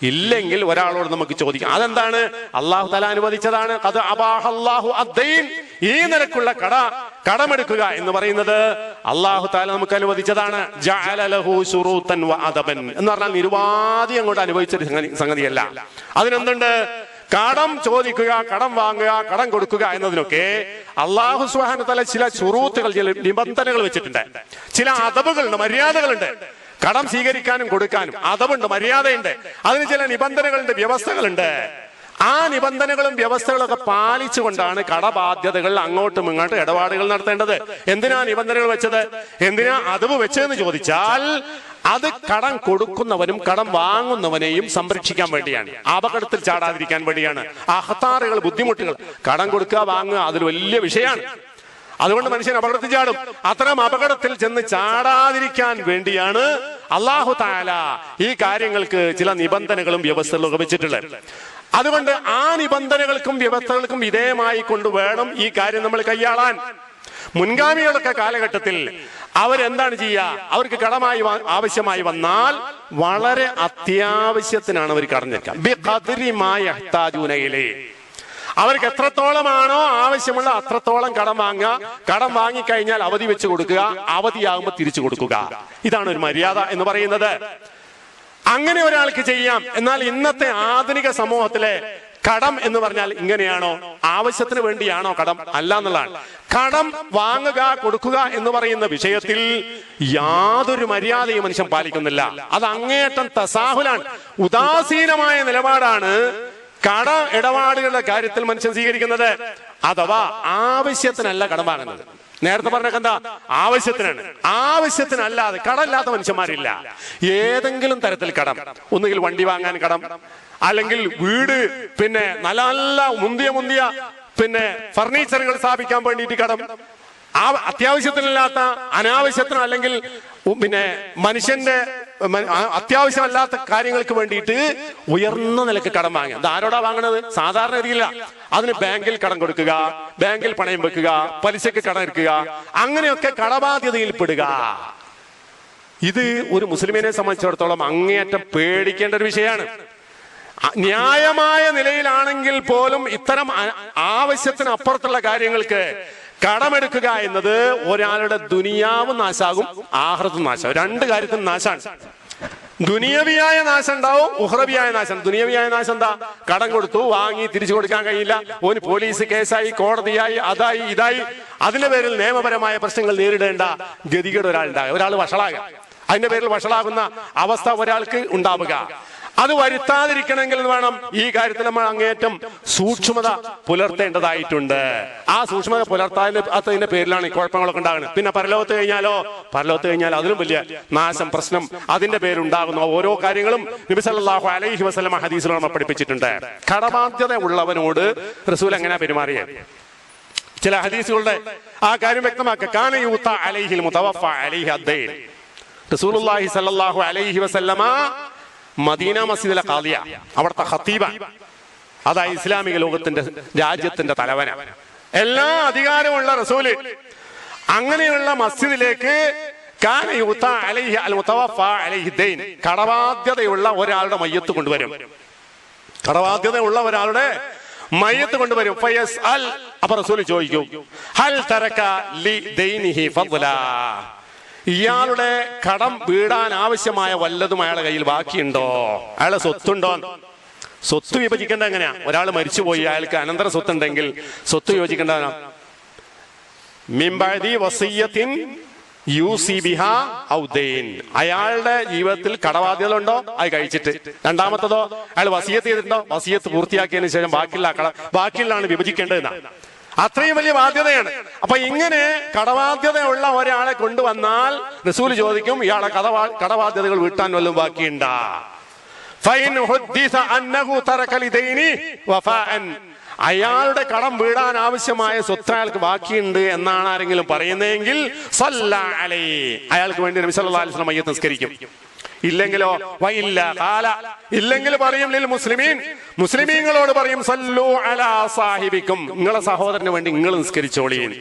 ഇല്ലെങ്കിൽ ഒരാളോട് നമുക്ക് ചോദിക്കാം. അതെന്താണ്? അല്ലാഹു തആല അനുവദിച്ചതാണ്. ഖദ് അബാഹല്ലാഹു അദ്ദൈൻ, ഈ നിരക്കുള്ള കടമെടുക്കുക എന്ന് പറയുന്നത് അല്ലാഹു തആല നമുക്ക് അനുവദിച്ചതാണ്. ജഅല ലഹു ശുറൂതൻ വ അദബൻ എന്ന് പറഞ്ഞാൽ നിരുപാധി അങ്ങോട്ട് അനുഭവിച്ചൊരു സംഗതിയല്ല. അതിനെന്തുണ്ട്? കടം ചോദിക്കുക, കടം വാങ്ങുക, കടം കൊടുക്കുക എന്നതിനൊക്കെ അല്ലാഹു സുബ്ഹാനഹു വ തആല ചില ശുറൂത്തുകൾ, ചില നിബന്ധനകൾ വെച്ചിട്ടുണ്ട്. ചില അദബുകളുണ്ട്, മര്യാദകളുണ്ട്. കടം സ്വീകരിക്കാനും കൊടുക്കാനും അദബുണ്ട്, മര്യാദയുണ്ട്. അതിന് ചില നിബന്ധനകളുണ്ട്, വ്യവസ്ഥകളുണ്ട്. ആ നിബന്ധനകളും വ്യവസ്ഥകളും ഒക്കെ പാലിച്ചുകൊണ്ടാണ് കടബാധ്യതകൾ അങ്ങോട്ടും ഇങ്ങോട്ടും ഇടപാടുകൾ നടത്തേണ്ടത്. എന്തിനാ നിബന്ധനകൾ വെച്ചത്, എന്തിനാ അദബ് വെച്ചതെന്ന് ചോദിച്ചാൽ അത് കടം കൊടുക്കുന്നവനും കടം വാങ്ങുന്നവനെയും സംരക്ഷിക്കാൻ വേണ്ടിയാണ്, അപകടത്തിൽ ചാടാതിരിക്കാൻ വേണ്ടിയാണ്. അഹ്താറുകൾ, ബുദ്ധിമുട്ടുകൾ, കടം കൊടുക്കുക വാങ്ങുക അതൊരു വലിയ വിഷയമാണ്. അതുകൊണ്ട് മനുഷ്യൻ അപകടത്തിൽ ചാടും. അത്തരം അപകടത്തിൽ ചെന്ന് ചാടാതിരിക്കാൻ വേണ്ടിയാണ് അല്ലാഹു തആല ഈ കാര്യങ്ങൾക്ക് ചില നിബന്ധനകളും വ്യവസ്ഥകളും ഒക്കെ വെച്ചിട്ടുള്ളത്. അതുകൊണ്ട് ആ നിബന്ധനകൾക്കും വ്യവസ്ഥകൾക്കും വിധേയമായി കൊണ്ടുവേണം ഈ കാര്യം നമ്മൾ കൈയാളാൻ. മുൻഗാമികളൊക്കെ കാലഘട്ടത്തിൽ അവരെന്താണ് ചെയ്യുക, അവർക്ക് കടമായി ആവശ്യമായി വന്നാൽ വളരെ അത്യാവശ്യത്തിനാണ് അവർ കടഞ്ഞേക്കാം. അവർക്ക് എത്രത്തോളമാണോ ആവശ്യമുള്ള അത്രത്തോളം കടം വാങ്ങുക, കടം വാങ്ങിക്കഴിഞ്ഞാൽ അവധി വെച്ച് കൊടുക്കുക, അവധിയാകുമ്പോൾ തിരിച്ചു കൊടുക്കുക. ഇതാണ് ഒരു മര്യാദ എന്ന് പറയുന്നത്. അങ്ങനെ ഒരാൾക്ക് ചെയ്യാം. എന്നാൽ ഇന്നത്തെ ആധുനിക സമൂഹത്തിലെ കടം എന്ന് പറഞ്ഞാൽ ഇങ്ങനെയാണോ, ആവശ്യത്തിന് വേണ്ടിയാണോ കടം? അല്ല എന്നുള്ളതാണ്. കടം വാങ്ങുക കൊടുക്കുക എന്ന് പറയുന്ന വിഷയത്തിൽ യാതൊരു മര്യാദയും മനുഷ്യൻ പാലിക്കുന്നില്ല. അത് അങ്ങേയറ്റം തസാഹുലാണ്, ഉദാസീനമായ നിലപാടാണ് കട ഇടപാടുകളുടെ കാര്യത്തിൽ മനുഷ്യൻ സ്വീകരിക്കുന്നത്. അഥവാ ആവശ്യത്തിനല്ല കടം വാങ്ങുന്നത്. നേരത്തെ പറഞ്ഞൊക്കെ എന്താ, ആവശ്യത്തിനാണ്. ആവശ്യത്തിനല്ലാതെ കടമില്ലാത്ത മനുഷ്യന്മാരില്ല. ഏതെങ്കിലും തരത്തിൽ കടം, ഒന്നുകിൽ വണ്ടി വാങ്ങാൻ കടം, അല്ലെങ്കിൽ വീട്, പിന്നെ നല്ല നല്ല മുന്തിയ ഫർണിച്ചറുകൾ സ്ഥാപിക്കാൻ വേണ്ടിയിട്ട് കടം, അത്യാവശ്യത്തിനല്ലാത്ത അനാവശ്യത്തിന് അല്ലെങ്കിൽ മനുഷ്യന്റെ അത്യാവശ്യമല്ലാത്ത കാര്യങ്ങൾക്ക് വേണ്ടിയിട്ട് ഉയർന്ന നിലക്ക് കടം വാങ്ങുക. അത് ആരോടാ വാങ്ങണത്? സാധാരണ രീതിയില്ല. അതിന് ബാങ്കിൽ കടം കൊടുക്കുക, ബാങ്കിൽ പണയം വെക്കുക, പലിശക്ക് കടം എടുക്കുക, അങ്ങനെയൊക്കെ കടബാധ്യതയിൽ പെടുക. ഇത് ഒരു മുസ്ലിമിനെ സംബന്ധിച്ചിടത്തോളം അങ്ങേയറ്റം പേടിക്കേണ്ട ഒരു വിഷയമാണ്. ന്യായമായ നിലയിലാണെങ്കിൽ പോലും ഇത്തരം ആവശ്യത്തിന് അപ്പുറത്തുള്ള കാര്യങ്ങൾക്ക് കടമെടുക്കുക എന്നത് ഒരാളുടെ ദുനിയാവും നാശാകും, ആഖിറത്തും നാശാകും. രണ്ട് കാര്യത്തിനും നാശാണ്. ദുനിയവിയായ നാശം ഉണ്ടാവും, ഉഖ്റവിയായ നാശം. ദുനിയവിയായ നാശം എന്താ? കടം കൊടുത്തു, വാങ്ങി തിരിച്ചു കൊടുക്കാൻ കഴിയില്ല, ഓന് പോലീസ് കേസായി, കോടതിയായി, അതായി ഇതായി, അതിന്റെ പേരിൽ നിയമപരമായ പ്രശ്നങ്ങൾ നേരിടേണ്ട ഗതികേട് ഒരാളുണ്ടാകുക, ഒരാൾ വഷളാകുക. അതിന്റെ പേരിൽ വഷളാകുന്ന അവസ്ഥ ഒരാൾക്ക് ഉണ്ടാവുക. അത് വരുത്താതിരിക്കണമെങ്കിൽ വേണം ഈ കാര്യത്തിൽ നമ്മൾ അങ്ങേയറ്റം സൂക്ഷ്മത പുലർത്തേണ്ടതായിട്ടുണ്ട്. ആ സൂക്ഷ്മത പുലർത്താത്തതിന്റെ പേരിലാണ് ഈ കുഴപ്പങ്ങളൊക്കെ ഉണ്ടാകുന്നത്. പിന്നെ പരലോകത്ത് കഴിഞ്ഞാൽ അതിലും വലിയ നാശം, പ്രശ്നം അതിന്റെ പേരുണ്ടാകുന്ന ഓരോ കാര്യങ്ങളും നബി സല്ലല്ലാഹു അലൈഹി വസല്ലം ഹദീസിൽ നമ്മൾ പഠിപ്പിച്ചിട്ടുണ്ട്. കടബാധ്യത ഉള്ളവനോട് റസൂൽ എങ്ങനെ പെരുമാറിയത്? ചില ഹദീസുകളുടെ ആ കാര്യം വ്യക്തമാക്കുക. കാന യൂത അലൈഹിൽ മുതവഫ അലൈഹി അദ്ദൈൻ. റസൂലുള്ളാഹി സല്ലല്ലാഹു അലൈഹി വസല്ലമ മദീന മസ്ജിദിലെ ഖാദിയ, അവിടുത്തെ ഖത്തീബ, അതായത് ഇസ്ലാമിക ലോകത്തിന്റെ രാജ്യത്തിന്റെ തലവന, എല്ലാ അധികാരമുള്ള റസൂല്. അങ്ങനെയുള്ള മസ്ജിദിലേക്ക് കാന യൂത അലൈഹി അൽ മുതവഫ അലൈഹി ദൈൻ, കടബാധ്യതയുള്ള ഒരാളുടെ മയ്യത്ത് കൊണ്ടുവരും. കടബാധ്യതയുള്ള ഒരാളുടെ മയ്യത്ത് കൊണ്ടുവരും. ഫയസ്അൽ, അപ്പോൾ റസൂൽ ചോദിക്കും, ഹൽ തറക ലി ദൈനിഹി ഫദ്ലാ, ഇയാളുടെ കടം വീടാൻ ആവശ്യമായ വല്ലതും അയാളുടെ കയ്യിൽ ബാക്കിയുണ്ടോ, അയാളെ സ്വത്തുണ്ടോ? സ്വത്ത് വിഭജിക്കേണ്ട എങ്ങനെയാ? ഒരാൾ മരിച്ചുപോയി, അയാൾക്ക് അനന്തര സ്വത്തുണ്ടെങ്കിൽ സ്വത്ത് വിഭജിക്കേണ്ട മിംബഅദി വസിയ്യത്തിൻ യൂസി ബിഹാ ഔ ദൈൻ, അയാളുടെ ജീവിതത്തിൽ കടബാധ്യത ഉണ്ടോ അത് കഴിച്ചിട്ട്. രണ്ടാമത്തതോ അയാൾ വസിയത്ത് ചെയ്തിട്ടുണ്ടോ, വസിയത്ത് പൂർത്തിയാക്കിയതിനു ശേഷം ബാക്കിയുള്ളതാണ് വിഭജിക്കേണ്ടതെന്നാണ്. അത്രയും വലിയ ബാധ്യതയാണ്. അപ്പൊ ഇങ്ങനെ കടബാധ്യതയുള്ള ഒരാളെ കൊണ്ടുവന്നാൽ റസൂൽ ചോദിക്കും, ഇയാളെ കടബാധ്യതകൾ വീട്ടാൻ വല്ലതും ബാക്കിയുണ്ടാ? അയാളുടെ കടം വീടാൻ ആവശ്യമായ സ്വത്ത് അയാൾക്ക് ബാക്കിയുണ്ട് എന്നാണ് ആരെങ്കിലും പറയുന്നതെങ്കിൽ സല്ലല്ലാ അലൈഹി, അയാൾക്ക് വേണ്ടി നബി സല്ലല്ലാഹു അലൈഹി വസല്ലം മയ്യത്ത് നിസ്കരിക്കും. ഇല്ലെങ്കിലോ ഇല്ലെങ്കിൽ പറയും ലിൽ മുസ്ലിമീൻ, മുസ്ലിമീങ്ങളോട് പറയും സല്ലു അലാ സാഹിബിക്കും, നിങ്ങളെ സഹോദരന് വേണ്ടി നിങ്ങൾ നിസ്കരിച്ചോളീൻ.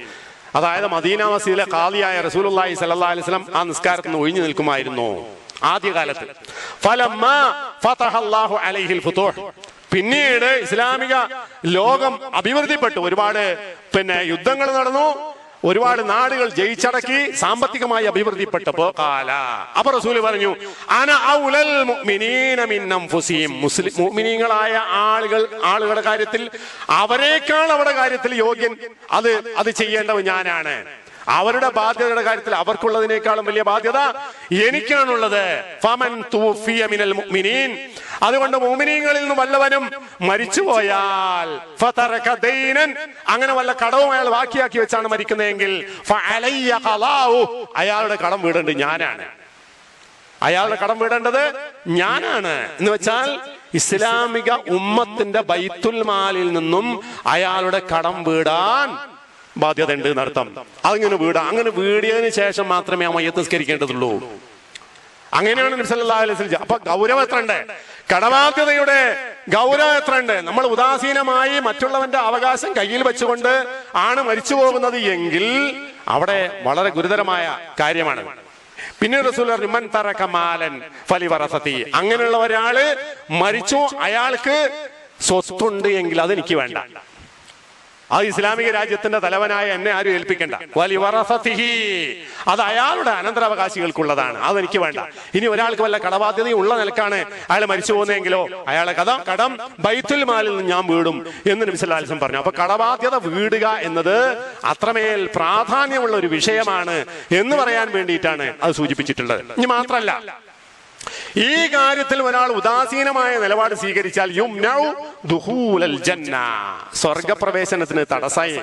അതായത് മദീന മസ്ജിദിലെ ഖാദിയായ റസൂലുള്ളാഹി സ്വല്ലല്ലാഹു അലൈഹി വസല്ലം ആ നിസ്കാരത്തിൽ നിന്ന് ഒഴിഞ്ഞു നിൽക്കുമായിരുന്നു ആദ്യകാലത്ത്. ഫലമ്മാ ഫതഹല്ലാഹു അലൈഹിൽ ഫുതൂഹ്, പിന്നീട് ഇസ്ലാമിക ലോകം അഭിവൃദ്ധിപ്പെട്ടു, ഒരുപാട് യുദ്ധങ്ങൾ നടന്നു, ഒരുപാട് നാടുകൾ ജയിച്ചടക്കി, സാമ്പത്തികമായി അഭിവൃദ്ധിപ്പെട്ടപ്പോ അപ്പൊ റസൂല് പറഞ്ഞു, അന ഔലൽ മുഅ്മിനീന മിൻ അൻഫുസിഹിം, മുഅ്മിനീങ്ങളായ ആളുകളുടെ കാര്യത്തിൽ അവരെക്കാൾ അവരുടെ കാര്യത്തിൽ യോഗ്യൻ, അത് ചെയ്യേണ്ടത് ഞാനാണ്. അവരുടെ ബാധ്യതയുടെ കാര്യത്തിൽ അവർക്കുള്ളതിനേക്കാളും വലിയ ബാധ്യത എനിക്കാണുള്ളത്. ഫമൻ തൂഫിയ മിനൽ മുഅ്മിനീൻ, അതുകൊണ്ട് മുഅ്മിനീങ്ങളിൽ നിന്ന് വല്ലവനും മരിച്ചുപോയാൽ ഫതറക ദൈനൻ, അങ്ങനെ വല്ല കടവും അയാൾ ബാക്കിയാക്കി വെച്ചാണ് മരിക്കുന്നതെങ്കിൽ ഫഅലയ്യ ഖളാഉ, അയാളുടെ കടം വീടേണ്ടത് ഞാനാണ്. അയാളുടെ കടം വീടേണ്ടത് ഞാനാണ് എന്ന് വെച്ചാൽ ഇസ്ലാമിക ഉമ്മത്തിന്റെ ബൈത്തുൽ മാലിൽ നിന്നും അയാളുടെ കടം വീടാൻ ബാധ്യത ഉണ്ട് എന്നർത്ഥം. അതിങ്ങനെ വീടാം. അങ്ങനെ വീടിയതിനു ശേഷം മാത്രമേ ആ മയ്യത്ത് നിസ്കരിക്കേണ്ടതുള്ളൂ. അങ്ങനെയാണ് നബി സല്ലല്ലാഹു അലൈഹി വസല്ലം. അപ്പൊ ഗൗരവം എത്ര ഉണ്ട്, കടബാധ്യതയുടെ ഗൗരവം എത്ര ഉണ്ട്. നമ്മൾ ഉദാസീനമായി മറ്റുള്ളവന്റെ അവകാശം കയ്യിൽ വെച്ചുകൊണ്ട് ആണ് മരിച്ചു പോകുന്നത് എങ്കിൽ അവിടെ വളരെ ഗുരുതരമായ കാര്യമാണ്. പിന്നെ റസൂൽ പറഞ്ഞു മൻ തറക മാലൻ ഫലിവറസതി, അങ്ങനെയുള്ള ഒരാള് മരിച്ചു, അയാൾക്ക് സ്വത്തുണ്ട് എങ്കിൽ അതെനിക്ക് വേണ്ട, അത് ഇസ്ലാമിക രാജ്യത്തിന്റെ തലവനായ എന്നെ ആരും ഏൽപ്പിക്കണ്ട. വലിവറസതിഹി, അത് അയാളുടെ അനന്തരാവകാശികൾക്കുള്ളതാണ്, അതെനിക്ക് വേണ്ട. ഇനി ഒരാൾക്ക് വല്ല കടബാധ്യതയും ഉള്ള നിലക്കാണ് അയാൾ മരിച്ചു പോകുന്നതെങ്കിലോ അയാളെ കടം ബൈത്തുൽ മാലിൽ നിന്ന് ഞാൻ വീടും എന്ന് നബി സല്ലല്ലാഹു അലൈഹി വസല്ലം പറഞ്ഞു. അപ്പൊ കടബാധ്യത വീടുക എന്നത് അത്രമേൽ പ്രാധാന്യമുള്ള ഒരു വിഷയമാണ് എന്ന് പറയാൻ വേണ്ടിയിട്ടാണ് അത് സൂചിപ്പിച്ചിട്ടുള്ളത്. ഇനി മാത്രല്ല, ഈ കാര്യത്തിൽ ഒരാൾ ഉദാസീനമായ നിലപാട് സ്വീകരിച്ചാൽ യുംനഉ ദുഖൂലൽ ജന്ന, സ്വർഗപ്രവേശനത്തിന് തടസ്സമായി.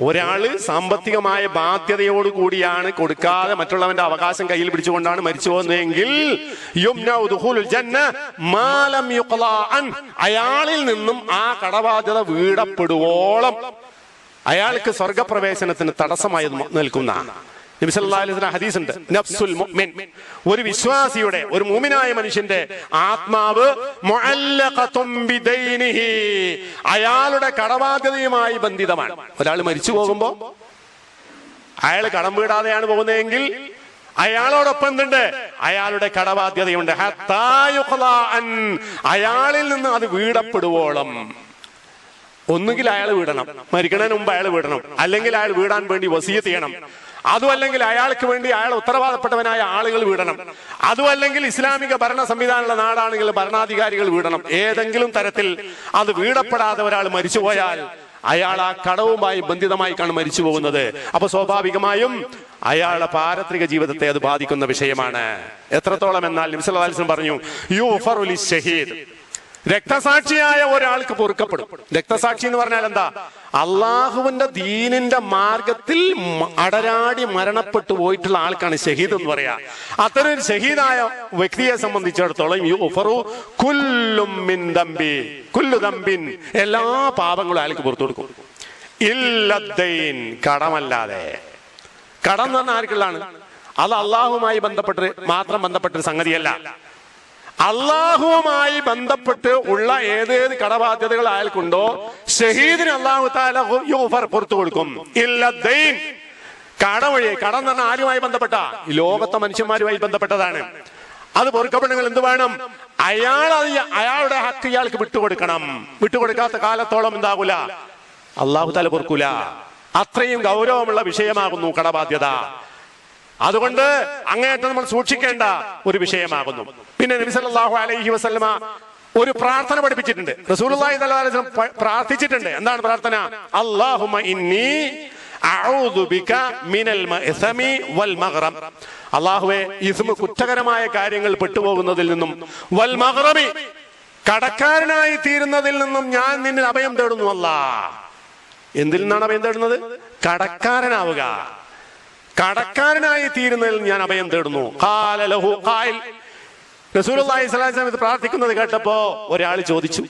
ഒരാള് സാമ്പത്തികമായ ബാധ്യതയോട് കൂടിയാണ് കൊടുക്കാതെ മറ്റുള്ളവന്റെ അവകാശം കയ്യിൽ പിടിച്ചുകൊണ്ടാണ് മരിച്ചു പോകുന്നതെങ്കിൽ യുംനഉ ദുഖൂലുൽ ജന്ന മാ ലം യുഖ്ളാ അൻ, അയാളിൽ നിന്നും ആ കടബാധ്യത വീടപ്പെടുവോളം അയാൾക്ക് സ്വർഗപ്രവേശനത്തിന് തടസ്സമായി നിൽക്കുന്ന നബി സല്ലല്ലാഹു അലൈഹി വസല്ലം ഹദീസ് ഉണ്ട്. നഫ്സുൽ മുഅ്മിൻ, ഒരു വിശ്വാസിയുടെ, ഒരു മുഅ്മിനായ മനുഷ്യന്റെ ആത്മാവ് മുഅല്ലഖതും ബിദൈനിഹി, അയാളുടെ കടബാധ്യതയുമായി ബന്ധിതമാണ്. ഒരാൾ മരിച്ചു പോകുമ്പോ അയാൾ കടം വീടാതെയാണ് പോകുന്നതെങ്കിൽ അയാളോടൊപ്പം എന്തുണ്ട്, അയാളുടെ കടബാധ്യതയുണ്ട്. ഹത്താ യുഖ്ളാ അൻ, അയാളിൽ നിന്ന് അത് വീടപ്പെടുവോളം. ഒന്നുകിൽ അയാൾ വീടണം, മരിക്കണതിന് മുമ്പ് അയാൾ വീടണം, അല്ലെങ്കിൽ അയാൾ വീടാൻ വേണ്ടി വസിയത്ത് ചെയ്യണം, അതുമല്ലെങ്കിൽ അയാൾക്ക് വേണ്ടി അയാൾ ഉത്തരവാദപ്പെട്ടവനായ ആളുകൾ വീടണം, അതുമല്ലെങ്കിൽ ഇസ്ലാമിക ഭരണ സംവിധാനമുള്ള നാടാണെങ്കിൽ ഭരണാധികാരികൾ വീടണം. ഏതെങ്കിലും തരത്തിൽ അത് വീടപ്പെടാതെ ഒരാൾ മരിച്ചുപോയാൽ അയാൾ ആ കടവുമായി ബന്ധിതമായിക്കാണ് മരിച്ചു പോകുന്നത്. അപ്പൊ സ്വാഭാവികമായും അയാളുടെ പാരത്രിക ജീവിതത്തെ അത് ബാധിക്കുന്ന വിഷയമാണ്. എത്രത്തോളം എന്നാൽ നബി സല്ലല്ലാഹു അലൈഹി വസല്ലം പറഞ്ഞു യുഗ്ഫറു ലിശ്ശഹീദ്, രക്തസാക്ഷിയായ ഒരാൾക്ക് പൊറുക്കപ്പെടും. രക്തസാക്ഷി എന്ന് പറഞ്ഞാൽ എന്താ, അള്ളാഹുവിന്റെ ദീനിന്റെ മാർഗത്തിൽ അടരാടി മരണപ്പെട്ടു പോയിട്ടുള്ള ആൾക്കാണ് ഷഹീദ് എന്ന് പറയാ. അത്തരം ഒരു ഷഹീദായ വ്യക്തിയെ സംബന്ധിച്ചിടത്തോളം യുഗ്ഫറു കുല്ലും മിൻ ദംബി, കുല്ലു ദംബിൻ, എല്ലാ പാപങ്ങളും അയാൾക്ക് പുറത്തു കൊടുക്കും. ഇല്ലദ്ദൈൻ, കടമല്ലാതെ. കടം എന്ന് പറഞ്ഞാൽ ആർക്കുള്ളതാണ്? അത് അള്ളാഹുമായി ബന്ധപ്പെട്ട് മാത്രം ബന്ധപ്പെട്ടൊരു സംഗതിയല്ല. അള്ളാഹുവുമായി ബന്ധപ്പെട്ട് ഉള്ള ഏതേത് കടബാധ്യതകൾ അയാൾക്കുണ്ടോ ഷഹീദിന് അള്ളാഹു തആല യുഗ്ഫർ, പുറത്തു കൊടുക്കും. ഇല്ലദ്ദൈൻ, കടം വഴി. കടം എന്ന് പറഞ്ഞാൽ ആരുമായി ബന്ധപ്പെട്ട? ലോകത്തെ മനുഷ്യന്മാരുമായി ബന്ധപ്പെട്ടതാണ്. അത് പൊറുക്കപ്പെടണമെങ്കിൽ എന്ത് വേണം? അയാളുടെ ഹക്ക് ഇയാൾക്ക് വിട്ടുകൊടുക്കണം. വിട്ടുകൊടുക്കാത്ത കാലത്തോളം എന്താകൂല, അള്ളാഹു തആല പൊറുക്കൂല. അത്രയും ഗൗരവമുള്ള വിഷയമാകുന്നു കടബാധ്യത. അതുകൊണ്ട് അങ്ങേയറ്റം നമ്മൾ സൂക്ഷിക്കേണ്ട ഒരു വിഷയമാകുന്നു. പിന്നെ നബി സല്ലല്ലാഹു അലൈഹി വസല്ലമ ഒരു പ്രാർത്ഥന പഠിപ്പിച്ചിട്ടുണ്ട്. റസൂലുള്ളാഹി സ്വല്ലല്ലാഹു അലൈഹി വസല്ലം പ്രാർത്ഥിച്ചിട്ടുണ്ട്. എന്താണ് പ്രാർത്ഥന? അല്ലാഹുമ്മ ഇന്നി അഊദു ബിക മിനൽ മഅ്സമി വൽ മഗ്റം, അല്ലാഹുവേ ഇസ്മ കുറ്റകരമായ കാര്യങ്ങൾ പെട്ടുപോകുന്നതിൽ നിന്നും, വൽ മഗ്റമി കടക്കാരനായി തീരുന്നതിൽ നിന്നും ഞാൻ നിന്നിൽ അഭയം തേടുന്നു. അല്ലാഹ് എന്തിൽ നിന്നാണ് അഭയം തേടുന്നത്? കടക്കാരനാവുക, കടക്കാരനായി തീരുന്നതിൽ ഞാൻ അഭയം തേടുന്നു. ഖാല ലഹു ഖായിൽ, റസൂലുള്ളാഹി സ്വല്ലല്ലാഹു അലൈഹി വസല്ലം പ്രാർത്ഥിക്കുന്നത് കേട്ടപ്പോ ഒരാൾ ചോദിച്ചു,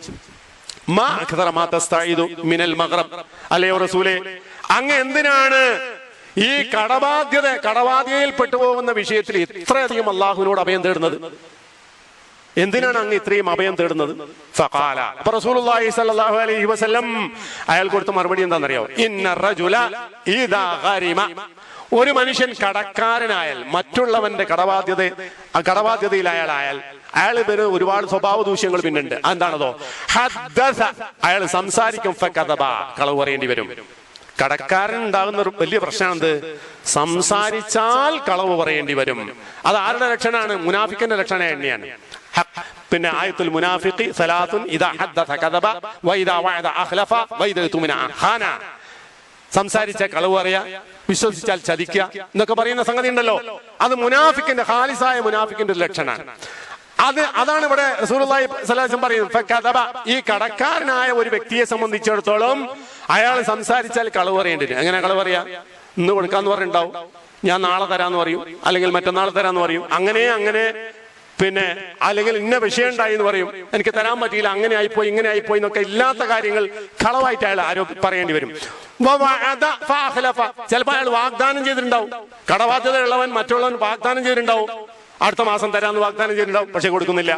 മാ അക്തറ മാ തസ്തഈദു മിനൽ മഗ്റം, അല്ലയോ റസൂലേ, അങ്ങ് എന്തിനാണ് ഈ കടബാധ്യതയിൽ പെട്ടുപോകുന്ന വിഷയത്തിൽ ഇത്രയധികം അള്ളാഹുവിനോട് അഭയം തേടുന്നത്? എന്തിനാണ് അങ്ങ് ഇത്രയും അഭയം തേടുന്നത്? ഫഖാല, അപ്പോൾ റസൂലുള്ളാഹി സ്വല്ലല്ലാഹു അലൈഹി വസല്ലം അയാൾ കൊടുത്ത മറുപടി എന്താണെന്നറിയോ? ഇന്ന റജുല ഇദാ ഗരിമ, ഒരു മനുഷ്യൻ കടക്കാരനായാൽ, മറ്റുള്ളവന്റെ കടബാധ്യതയിൽ അയാൾ ഒരുപാട് സ്വഭാവ ദൂഷ്യങ്ങൾ പിന്നുണ്ട്. എന്താണതോ? ഹദ്ദസ, അയാൾ സംസാരിക്കും, ഫകദബ, കളവ് പറയേണ്ടി വരും. കടക്കാരൻ ഉണ്ടാകുന്ന ഒരു വലിയ പ്രശ്നം എന്ത്? സംസാരിച്ചാൽ കളവ് പറയേണ്ടി വരും. അത് ആരുടെ ലക്ഷണമാണ്? മുനാഫിക്കിന്റെ ലക്ഷണം തന്നെയാണ്. പിന്നെ ആയത്തുൽ മുനാഫിഖി സലാത്തുൻ ഇദാ ഹദ്ദസ കദബ വഇദാ വഅദ അഖ്ലഫ വഇദാ തുമിന ഖാന. സംസാരിച്ചാൽ കളവ് പറയാ, വിശ്വസിച്ചാൽ ചതിക്കുക എന്നൊക്കെ പറയുന്ന സംഗതി ഉണ്ടല്ലോ. അത് മുനാഫിക്കിന്റെ, ഖാലിസായ മുനാഫിക്കിന്റെ ഒരു ലക്ഷണമാണ്. അതാണ് ഇവിടെ റസൂലുള്ളാഹി സ്വല്ലല്ലാഹു അലൈഹി വസല്ലം പറയുന്നത്. ഈ കടക്കാരനായ ഒരു വ്യക്തിയെ സംബന്ധിച്ചിടത്തോളം അയാൾ സംസാരിച്ചാൽ കളവ് പറയേണ്ടി വരും. എങ്ങനെ കളവ് പറയാ? ഇന്ന് കൊടുക്കാന്ന് പറഞ്ഞിട്ടുണ്ടാവും, ഞാൻ നാളെ തരാന്ന് പറയും, അല്ലെങ്കിൽ മറ്റന്നാൾ തരാന്ന് പറയും. അങ്ങനെ പിന്നെ അല്ലെങ്കിൽ ഇന്ന വിഷയം ഉണ്ടായി എന്ന് പറയും, എനിക്ക് തരാൻ പറ്റിയില്ല, അങ്ങനെ ആയിപ്പോയി ഇങ്ങനെ ആയിപ്പോയി എന്നൊക്കെ ഇല്ലാത്ത കാര്യങ്ങൾ കളവായിട്ട് അയാൾ പറയേണ്ടി വരും. ചിലപ്പോൾ അയാൾ വാഗ്ദാനം ചെയ്തിട്ടുണ്ടാവും. കടബാധ്യത ഉള്ളവൻ മറ്റുള്ളവൻ വാഗ്ദാനം ചെയ്തിട്ടുണ്ടാവും, അടുത്ത മാസം തരാമെന്ന് വാഗ്ദാനം ചെയ്തിട്ടുണ്ടാവും, പക്ഷെ കൊടുക്കുന്നില്ല.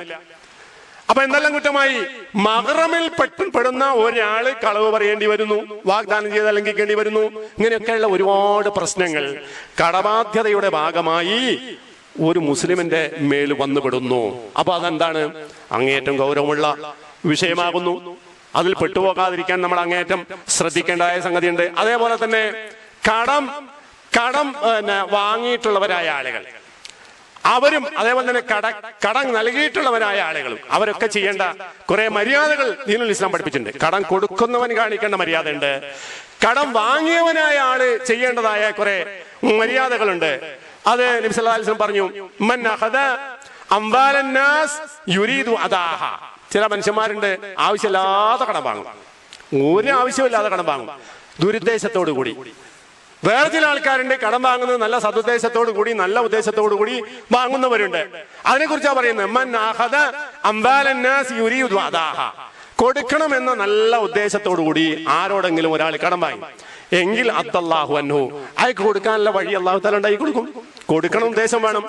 അപ്പൊ എന്തെല്ലാം കുറ്റമായി? മഹ്റമിൽ പെടുന്ന ഒരാള് കളവ് പറയേണ്ടി വരുന്നു, വാഗ്ദാനം ചെയ്ത് ലംഘിക്കേണ്ടി വരുന്നു. ഇങ്ങനെയൊക്കെയുള്ള ഒരുപാട് പ്രശ്നങ്ങൾ കടബാധ്യതയുടെ ഭാഗമായി ഒരു മുസ്ലിമിന്റെ മേൽ വന്നുപെടുന്നു. അപ്പൊ അതെന്താണ്? അങ്ങേയറ്റം ഗൗരവമുള്ള വിഷയമാകുന്നു. അതിൽ പെട്ടുപോകാതിരിക്കാൻ നമ്മൾ അങ്ങേയറ്റം ശ്രദ്ധിക്കേണ്ടതായ സംഗതിയുണ്ട്. അതേപോലെ തന്നെ കടം വാങ്ങിയിട്ടുള്ളവരായ ആളുകൾ, അവരും അതേപോലെ തന്നെ കടം നൽകിയിട്ടുള്ളവരായ ആളുകളും അവരൊക്കെ ചെയ്യേണ്ട കുറെ മര്യാദകൾ ദീനുൽ ഇസ്ലാം പഠിപ്പിച്ചിട്ടുണ്ട്. കടം കൊടുക്കുന്നവൻ കാണിക്കേണ്ട മര്യാദ ഉണ്ട്, കടം വാങ്ങിയവനായ ആള് ചെയ്യേണ്ടതായ കുറെ മര്യാദകളുണ്ട്. അത് നബി സല്ലല്ലാഹു അലൈഹി വസല്ലം പറഞ്ഞു, മൻ അഖദ അംവാലൻ നാസ് യുരീദു അദാഹ. ചില മനുഷ്യന്മാരുണ്ട്, ആവശ്യമില്ലാതെ കടം വാങ്ങും, ഒരു ആവശ്യമില്ലാതെ കടം വാങ്ങും ദുരുദ്ദേശത്തോടു കൂടി. വേറെ ചില ആൾക്കാരുണ്ട് കടം വാങ്ങുന്നത് നല്ല സദുദ്ദേശത്തോടു കൂടി, നല്ല ഉദ്ദേശത്തോടു കൂടി വാങ്ങുന്നവരുണ്ട്. അതിനെക്കുറിച്ചാണ് പറയുന്നത്, മൻ അഖദ അംവാലൻ നാസ് യുരീദു അദാഹ. കൊടുക്കണം എന്ന നല്ല ഉദ്ദേശത്തോടു കൂടി ആരോടെങ്കിലും ഒരാൾ കടം വാങ്ങി എങ്കിൽ അദ്ദല്ലാഹു അൻഹു, അയാൾക്ക് കൊടുക്കാനുള്ള വഴി അല്ലാഹു തആല ഉണ്ടാക്കി കൊടുക്കും. കൊടുക്കണം ഉദ്ദേശം വേണം.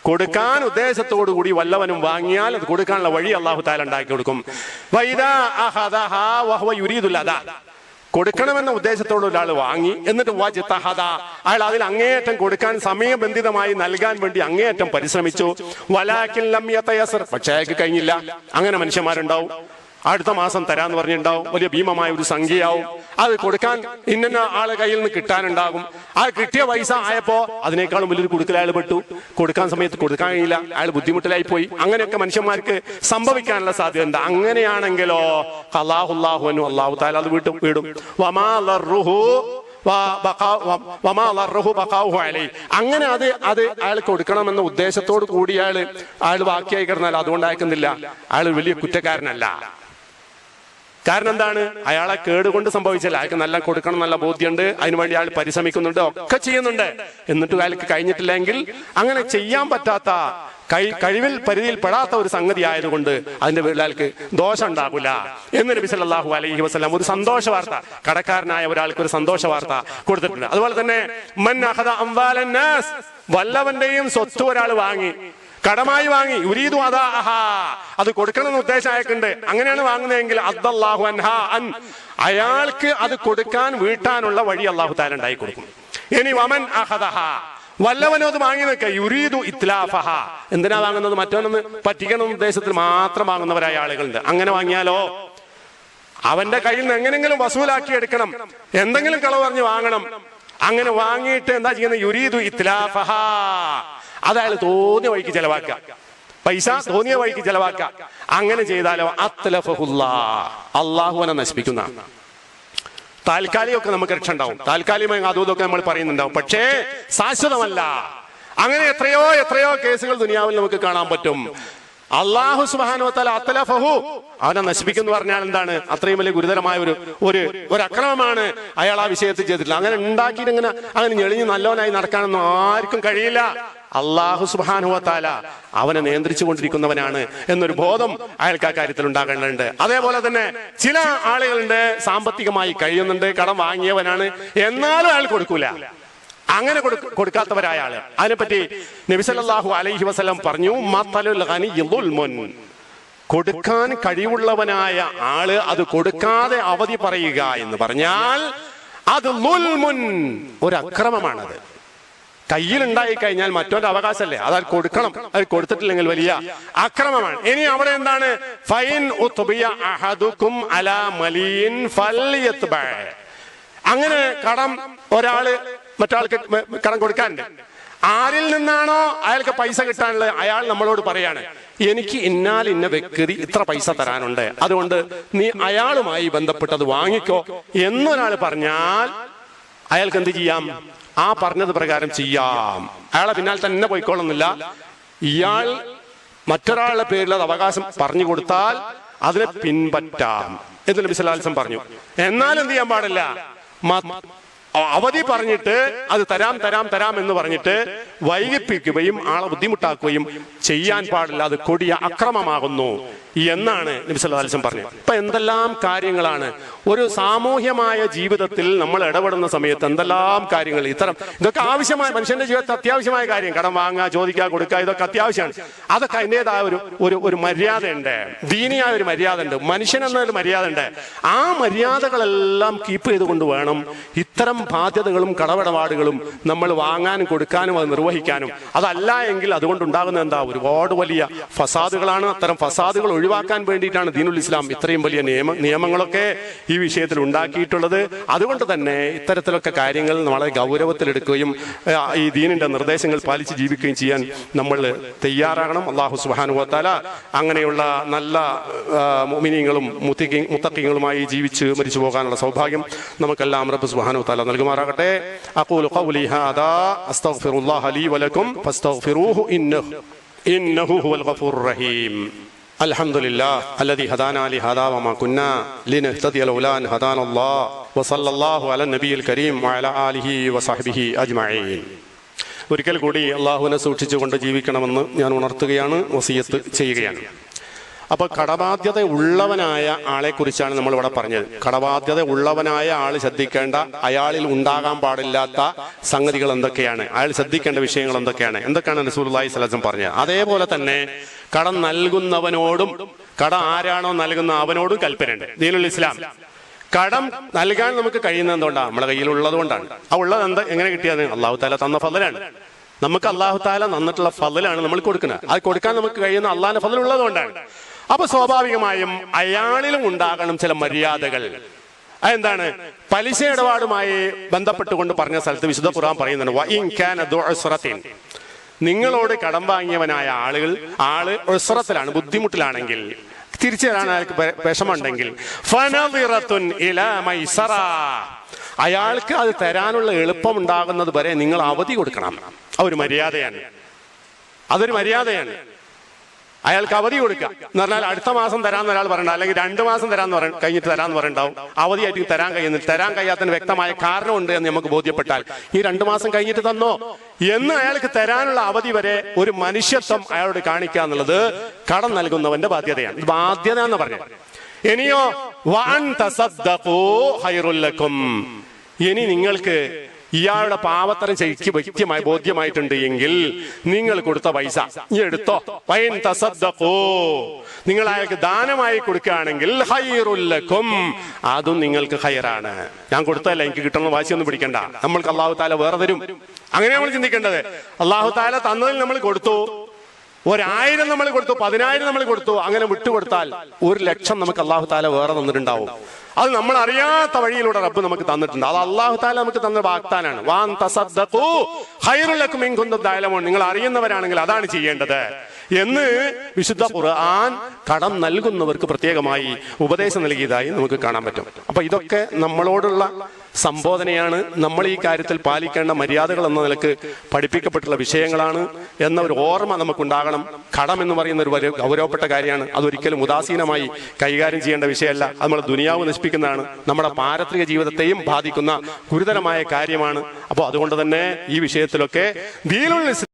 കൊടുക്കാൻ ഉദ്ദേശത്തോടു കൂടി വല്ലവനും വാങ്ങിയാൽ അത് കൊടുക്കാനുള്ള വഴി അല്ലാഹു തആല ഉണ്ടാക്കി കൊടുക്കും. വൈദാ അഖദഹാ വഹുവ യുരീദുൽ അദാ. കൊടുക്കണമെന്ന ഉദ്ദേശത്തോടെ ഒരാൾ വാങ്ങി, എന്നിട്ട് വജ്തഹദ, അയാൾ അതിൽ അങ്ങേയറ്റം കൊടുക്കാൻ സമയബന്ധിതമായി നൽകാൻ വേണ്ടി അങ്ങേയറ്റം പരിശ്രമിച്ചു. വലാകിൻ ലം യതയസർ, പക്ഷേ അയാൾക്ക് കഴിഞ്ഞില്ല. അങ്ങനെ മനുഷ്യന്മാരുണ്ടാവും. അടുത്ത മാസം തരാന്ന് പറഞ്ഞിട്ടുണ്ടാവും, വലിയ ഭീമമായ ഒരു സംഖ്യയാവും. അത് കൊടുക്കാൻ ഇന്ന ആളെ കയ്യിൽ നിന്ന് കിട്ടാനുണ്ടാകും. ആ കിട്ടിയ പൈസ ആയപ്പോ അതിനേക്കാളും വലിയൊരു കൊടുക്കൽ അയാൾ പെട്ടു. കൊടുക്കാൻ സമയത്ത് കൊടുക്കാൻ കഴിയില്ല, അയാൾ ബുദ്ധിമുട്ടിലായി പോയി. അങ്ങനെയൊക്കെ മനുഷ്യന്മാർക്ക് സംഭവിക്കാനുള്ള സാധ്യത ഉണ്ട്. അങ്ങനെയാണെങ്കിലോ അല്ലാഹു അൻഹു, അല്ലാഹു തആല അത് വീടും. വമാ ലർറുഹു അങ്ങനെ അത് അയാൾ കൊടുക്കണമെന്ന ഉദ്ദേശത്തോട് കൂടി അയാൾ ബാക്കിയായി കിടന്നാൽ അതുകൊണ്ട് അയക്കുന്നില്ല, അയാൾ വലിയ കുറ്റക്കാരനല്ല. കാരണം എന്താണ്? അയാളെ കേടുകൊണ്ട് സംഭവിച്ചില്ല. അയാൾക്ക് നല്ല കൊടുക്കണം, നല്ല ബോധ്യമുണ്ട്, അതിനുവേണ്ടി അയാൾ പരിശ്രമിക്കുന്നുണ്ട്, ഒക്കെ ചെയ്യുന്നുണ്ട്. എന്നിട്ട് അയാൾക്ക് കഴിഞ്ഞിട്ടില്ലെങ്കിൽ അങ്ങനെ ചെയ്യാൻ പറ്റാത്ത കഴിവിൽ പരിധിയിൽ പെടാത്ത ഒരു സംഗതി ആയതുകൊണ്ട് അതിന്റെ പേരിൽ അയാൾക്ക് ദോഷം ഉണ്ടാകില്ല എന്ന് നബി സല്ലല്ലാഹു അലൈഹി വസല്ലം ഒരു സന്തോഷ വാർത്ത, കടക്കാരനായ ഒരാൾക്ക് ഒരു സന്തോഷ വാർത്ത കൊടുത്തിട്ടുണ്ട്. അതുപോലെ തന്നെ മൻ അഖദ അംവാലൻ നാസ്, വല്ലവന്റെയും സ്വത്ത് ഒരാൾ വാങ്ങി, കടമായി വാങ്ങി, യുരീദു അദാഅഹ, അത് കൊടുക്കണമെന്ന് ഉദ്ദേശം അയാൾക്കുണ്ട്. അങ്ങനെയാണ് വാങ്ങുന്നതെങ്കിൽ അദ്ദല്ലാഹു അൻഹാ അൻ, അയാൾക്ക് അത് കൊടുക്കാൻ വീട്ടാനുള്ള വഴി അല്ലാഹു തആല ഉണ്ടാക്കി കൊടുക്കും. ഇനി വമൻ അഖദഹ, വല്ലവനോ അത് വാങ്ങി വെക്കുക, യുരീദു ഇത്ലാഫഹ, എന്തിനാ വാങ്ങുന്നത്? മറ്റവനൊന്ന് പറ്റിക്കണം ഉദ്ദേശത്തിൽ മാത്രം വാങ്ങുന്നവരായ ആളുകളുണ്ട്. അങ്ങനെ വാങ്ങിയാലോ അവന്റെ കയ്യിൽ നിന്ന് എങ്ങനെങ്കിലും വസൂലാക്കി എടുക്കണം, എന്തെങ്കിലും കളവ് പറഞ്ഞ് വാങ്ങണം. അങ്ങനെ വാങ്ങിയിട്ട് എന്താ ചെയ്യുന്നത്? യുരീദു ഇത്ലാഫഹ, അത് അയാൾ തോന്നിയ വഴിക്ക് ചെലവാക്കുക, പൈസ തോന്നിയ വഴിക്ക് ചെലവാക്കുക. അങ്ങനെ ചെയ്താലോ അത്ലഫഹുല്ലാഹ്, അല്ലാഹു അവനെ നശിപ്പിക്കുന്ന. താൽക്കാലികമൊക്കെ നമുക്ക് രക്ഷ ഉണ്ടാവും, താൽക്കാലികമായി അതും ഇതൊക്കെ നമ്മൾ പറയുന്നുണ്ടാവും, പക്ഷേ ശാശ്വതമല്ല. അങ്ങനെ എത്രയോ കേസുകൾ ദുനിയാവിൽ നമുക്ക് കാണാൻ പറ്റും. അല്ലാഹു സുബ്ഹാനഹു വ തആല അത്ലഫഹു, അവനെ നശിപ്പിക്കുന്നു പറഞ്ഞാൽ എന്താണ്? അത്രയും വലിയ ഗുരുതരമായ ഒരു അക്രമമാണ് അയാൾ ആ വിഷയത്തിൽ ചെയ്തിട്ടില്ല. അങ്ങനെ ഉണ്ടാക്കിയിട്ട് അങ്ങനെ ഞെളിഞ്ഞ് നല്ലവനായി നടക്കാനൊന്നും ആർക്കും കഴിയില്ല. അല്ലാഹു സുബ്ഹാനഹു വ തആല അവനെ നിയന്ത്രിച്ചു കൊണ്ടിരിക്കുന്നവനാണ് എന്നൊരു ബോധം അയാൾക്ക് ആ കാര്യത്തിൽ ഉണ്ടാകേണ്ടതുണ്ട്. അതേപോലെ തന്നെ ചില ആളുകളുണ്ട്, സാമ്പത്തികമായി കഴിയുന്നുണ്ട്, കടം വാങ്ങിയവനാണ്, എന്നാലും അയാൾ കൊടുക്കൂല. അങ്ങനെ കൊടുക്കാത്തവരായ ആള്, അതിനെപ്പറ്റി നബി സല്ലല്ലാഹു അലൈഹി വസല്ലം പറഞ്ഞു, മത്തലുൽ ഗനിയ്യി ദുൽമുൻ, കൊടുക്കാൻ കഴിവുള്ളവനായ ആള് അത് കൊടുക്കാതെ അവധി പറയുക എന്ന് പറഞ്ഞാൽ അത് ദുൽമുൻ, ഒരു അക്രമമാണത്. കയ്യിലുണ്ടായി കഴിഞ്ഞാൽ മറ്റൊരു അവകാശമല്ലേ, അത് കൊടുക്കണം, അത് കൊടുത്തിട്ടില്ലെങ്കിൽ വലിയ അക്രമമാണ്. ഇനി അവിടെ എന്താണ്? ഫൈൻ ഉത്ബിയ അഹദുക്കും അലാ മലിൻ ഫൽയത്ബ, അങ്ങനെ കടം ഒരാള് മറ്റാൾക്ക് കടം കൊടുക്കാനുണ്ട്, ആരിൽ നിന്നാണോ അയാൾക്ക് പൈസ കിട്ടാനുള്ളത് അയാൾ നമ്മളോട് പറയാണ്, എനിക്ക് ഇന്ന വ്യക്തി ഇത്ര പൈസ തരാനുണ്ട്, അതുകൊണ്ട് നീ അയാളുമായി ബന്ധപ്പെട്ടത് വാങ്ങിക്കോ എന്നൊരാൾ പറഞ്ഞാൽ അയാൾക്ക് എന്ത് ചെയ്യാം? ആ പറഞ്ഞത് പ്രകാരം ചെയ്യാം. അയാളെ പിന്നാലെ തന്നെ പോയിക്കോളുന്നില്ല. ഇയാൾ മറ്റൊരാളുടെ പേരിൽ അത് അവകാശം പറഞ്ഞു കൊടുത്താൽ അതിനെ പിൻപറ്റാം എന്ന് നബി സല്ലല്ലാഹു അലൈഹി വസല്ലം പറഞ്ഞു. എന്നാൽ എന്ത് ചെയ്യാൻ പാടില്ല? അവധി പറഞ്ഞിട്ട് അത് തരാം എന്ന് പറഞ്ഞിട്ട് വൈകിപ്പിക്കുകയും ആളെ ബുദ്ധിമുട്ടാക്കുകയും ചെയ്യാൻ പാടില്ല. അത് കൊടിയ അക്രമമാകുന്നു എന്നാണ് നബി സല്ലല്ലാഹു അലൈഹി വസല്ലം പറഞ്ഞത്. ഇപ്പൊ എന്തെല്ലാം കാര്യങ്ങളാണ് ഒരു സാമൂഹ്യമായ ജീവിതത്തിൽ നമ്മൾ ഇടപെടുന്ന സമയത്ത്, എന്തെല്ലാം കാര്യങ്ങൾ ഇതൊക്കെ ആവശ്യമായ, മനുഷ്യന്റെ ജീവിതത്തിൽ അത്യാവശ്യമായ കാര്യം. കടം വാങ്ങുക, ചോദിക്കുക, കൊടുക്കുക, ഇതൊക്കെ അത്യാവശ്യമാണ്. അതൊക്കെ അതിൻ്റെതായ ഒരു മര്യാദയുണ്ട്, ദീനിയായ ഒരു മര്യാദ ഉണ്ട്, മനുഷ്യൻ എന്നൊരു മര്യാദ ഉണ്ട്. ആ മര്യാദകളെല്ലാം കീപ്പ് ചെയ്തുകൊണ്ട് വേണം ഇത്തരം ബാധ്യതകളും കടമിടപാടുകളും നമ്മൾ വാങ്ങാനും കൊടുക്കാനും അത് നിർവഹിക്കാനും. അതല്ല എങ്കിൽ അതുകൊണ്ടുണ്ടാകുന്ന എന്താ? ഒരുപാട് വലിയ ഫസാദുകളാണ്. അത്തരം ഫസാദുകൾ ഒഴിവാക്കാൻ വേണ്ടിയിട്ടാണ് ദീനുൽ ഇസ്ലാം ഇത്രയും വലിയ നിയമങ്ങളൊക്കെ ഈ വിഷയത്തിൽ ഉണ്ടാക്കിയിട്ടുള്ളത്. അതുകൊണ്ട് തന്നെ ഇത്തരത്തിലൊക്കെ കാര്യങ്ങൾ നമ്മളെ ഗൗരവത്തിലെടുക്കുകയും ഈ ദീനിന്റെ നിർദ്ദേശങ്ങൾ പാലിച്ച് ജീവിക്കുകയും ചെയ്യാൻ നമ്മൾ തയ്യാറാകണം. അല്ലാഹു സുബ്ഹാനഹു വ തആല അങ്ങനെയുള്ള നല്ല മുഅ്മിനീങ്ങളും മുത്തഖീങ്ങളുമായി ജീവിച്ച് മരിച്ചു പോകാനുള്ള സൗഭാഗ്യം നമുക്കെല്ലാം റബ്ബ് സുബ്ഹാനഹു വ തആല നൽകുമാറാകട്ടെ. അഖൂലു ഖൗലി ഹാദാ അസ്തഗ്ഫിറുല്ലാഹ ലീ വലക്കും ഫസ്തഗ്ഫിറൂഹു ഇന്നഹു ഹുവൽ ഗഫൂറുർ റഹീം. അൽഹംദുലില്ലാഹ് അല്ലദീ ഹദാനാ ലിഹാദാ വമാ കുന്നാ ലിനഹ്തദിയ ലൗലാ അൻ ഹദാനല്ലാഹ് വസല്ലല്ലാഹു അലാ നബിയിൽ കരീം വഅലാ ആലിഹി വസഹ്ബിഹി അജ്മഈൻ. ഒരിക്കൽ കൂടി അല്ലാഹുവിനെ സൂക്ഷിച്ചുകൊണ്ട് ജീവിക്കണമെന്ന് ഞാൻ ഉണർത്തുകയാണ്, വസിയത്ത് ചെയ്യുകയാണ്. അപ്പൊ കടബാധ്യത ഉള്ളവനായ ആളെ കുറിച്ചാണ് നമ്മൾ ഇവിടെ പറഞ്ഞത്. കടബാധ്യത ഉള്ളവനായ ആൾ ശ്രദ്ധിക്കേണ്ട, അയാളിൽ ഉണ്ടാകാൻ പാടില്ലാത്ത സംഗതികൾ എന്തൊക്കെയാണ്, അയാൾ ശ്രദ്ധിക്കേണ്ട വിഷയങ്ങൾ എന്തൊക്കെയാണ് റസൂലുള്ളാഹി സ്വല്ലല്ലാഹു അലൈഹി വസല്ലം പറഞ്ഞത്. അതേപോലെ തന്നെ കടം നൽകുന്നവനോടും, കടം ആരാണോ നൽകുന്ന അവനോടും കൽപ്പനയുണ്ട് ദീനുൽ ഇസ്ലാം. കടം നൽകാൻ നമുക്ക് കഴിയുന്നത് എന്തുകൊണ്ടാണ്? നമ്മുടെ കയ്യിലുള്ളത് കൊണ്ടാണ്. ആ ഉള്ളത് എങ്ങനെ കിട്ടിയത്? അല്ലാഹു തആല തന്ന ഫളലാണ്. നമുക്ക് അല്ലാഹു തആല തന്നിട്ടുള്ള ഫളലാണ് നമ്മൾ കൊടുക്കുന്നത്. അത് കൊടുക്കാൻ നമുക്ക് കഴിയുന്ന അള്ളാഹിന്റെ ഫളൽ ഉള്ളത് കൊണ്ടാണ്. അപ്പൊ സ്വാഭാവികമായും അയാളിലും ഉണ്ടാകണം ചില മര്യാദകൾ. അതെന്താണ്? പലിശ ഇടപാടുമായി ബന്ധപ്പെട്ടുകൊണ്ട് പറഞ്ഞ സ്ഥലത്ത് വിശുദ്ധ ഖുർആൻ പറയുന്നുണ്ട്, വഇൻ കാന ദു ഉസ്റത്തിൻ, നിങ്ങളോട് കടം വാങ്ങിയവനായ ആള് ഉസ്റത്തിലാണ്, ബുദ്ധിമുട്ടിലാണെങ്കിൽ, തിരിച്ചു തരാൻ അയാൾക്ക് വിഷമുണ്ടെങ്കിൽ, ഫനദിറത്തുൻ ഇലാ മൈസറ, അയാൾക്ക് അത് തരാനുള്ള എളുപ്പം ഉണ്ടാകുന്നത് വരെ നിങ്ങൾ അവധി കൊടുക്കണം. അതൊരു മര്യാദയാണ്. അയാൾക്ക് അവധി കൊടുക്കുക എന്ന് പറഞ്ഞാൽ അടുത്ത മാസം തരാമെന്ന് ഒരാൾ പറയണ്ട, അല്ലെങ്കിൽ 2 മാസം കഴിഞ്ഞിട്ട് തരാമെന്ന് പറയണ്ടാവും. അവധിയായിട്ട് തരാൻ കഴിയാത്തതിന് വ്യക്തമായ കാരണമുണ്ട് എന്ന് നമുക്ക് ബോധ്യപ്പെട്ടാൽ ഈ 2 മാസം കഴിഞ്ഞിട്ട് തന്നോ എന്ന് അയാൾക്ക് തരാനുള്ള അവധി വരെ ഒരു മനുഷ്യത്വം അയാളോട് കാണിക്കുക എന്നുള്ളത് കടം നൽകുന്നവന്റെ ബാധ്യതയാണ്. ബാധ്യത എന്ന് പറഞ്ഞത്. ഇനിയോ വഅൻ തസദ്ദഖൂ ഖൈറുൽ ലക്കും, ഇനി നിങ്ങൾക്ക് ഇയാളുടെ പാവത്തരം ശരിക്ക് വ്യക്തമായി ബോധ്യമായിട്ടുണ്ട് എങ്കിൽ നിങ്ങൾ കൊടുത്ത പൈസ ഈ എടുത്തോ. വൈൻ തസദ്ദഖൂ, നിങ്ങൾ അയാൾക്ക് ദാനമായി കൊടുക്കുകയാണെങ്കിൽ ഖൈറുൽ ലക്കും, അതും നിങ്ങൾക്ക് ഖൈറാണ്. ഞാൻ കൊടുത്തല്ല, എനിക്ക് കിട്ടണമെന്ന് വാശിയൊന്നും പിടിക്കണ്ട, നമ്മൾക്ക് അല്ലാഹു തആല വേറെ തരും. അങ്ങനെ നമ്മൾ ചിന്തിക്കേണ്ടത്. അല്ലാഹു തആല തന്നതിൽ നമ്മൾ കൊടുത്തു, 1000 നമ്മൾ കൊടുത്തു, 10,000 നമ്മൾ കൊടുത്തു, അങ്ങനെ വിട്ടുകൊടുത്താൽ 1,00,000 നമുക്ക് അല്ലാഹു തആല വേറെ തന്നിട്ടുണ്ടാവും. അത് നമ്മൾ അറിയാത്ത വഴിയിലൂടെ റബ്ബ് നമുക്ക് തന്നിട്ടുണ്ട്. അത് അല്ലാഹു തആല നമുക്ക് തന്ന വാഗ്ദാനാണ്. വാൻ തസദ്ദഖൂ ഖൈറുൽ ലക്കും ഇൻ കുന്തും തഅലമൂൻ, നിങ്ങൾ അറിയുന്നവരാണെങ്കിൽ അതാണ് ചെയ്യേണ്ടത് എന്ന് വിശുദ്ധ ഖുർആൻ കടം നൽകുന്നവർക്ക് പ്രത്യേകമായി ഉപദേശം നൽകിയതായി നമുക്ക് കാണാൻ പറ്റും. അപ്പൊ ഇതൊക്കെ നമ്മളോടുള്ള സംബോധനയാണ്. നമ്മൾ ഈ കാര്യത്തിൽ പാലിക്കേണ്ട മര്യാദകൾ എന്ന നിലക്ക് പഠിപ്പിക്കപ്പെട്ടുള്ള വിഷയങ്ങളാണ് എന്ന ഒരു ഓർമ്മ നമുക്കുണ്ടാകണം. കടം എന്ന് പറയുന്ന ഒരു വലിയ ഗൗരവപ്പെട്ട കാര്യമാണ്. അതൊരിക്കലും ഉദാസീനമായി കൈകാര്യം ചെയ്യേണ്ട വിഷയമല്ല. അത് നമ്മുടെ ദുനിയാവ് നശിപ്പിക്കുന്നതാണ്, നമ്മുടെ പാരത്രിക ജീവിതത്തെയും ബാധിക്കുന്ന ഗുരുതരമായ കാര്യമാണ്. അപ്പോൾ അതുകൊണ്ട് തന്നെ ഈ വിഷയത്തിലൊക്കെ ദീനുൽ ഇസ്ലാം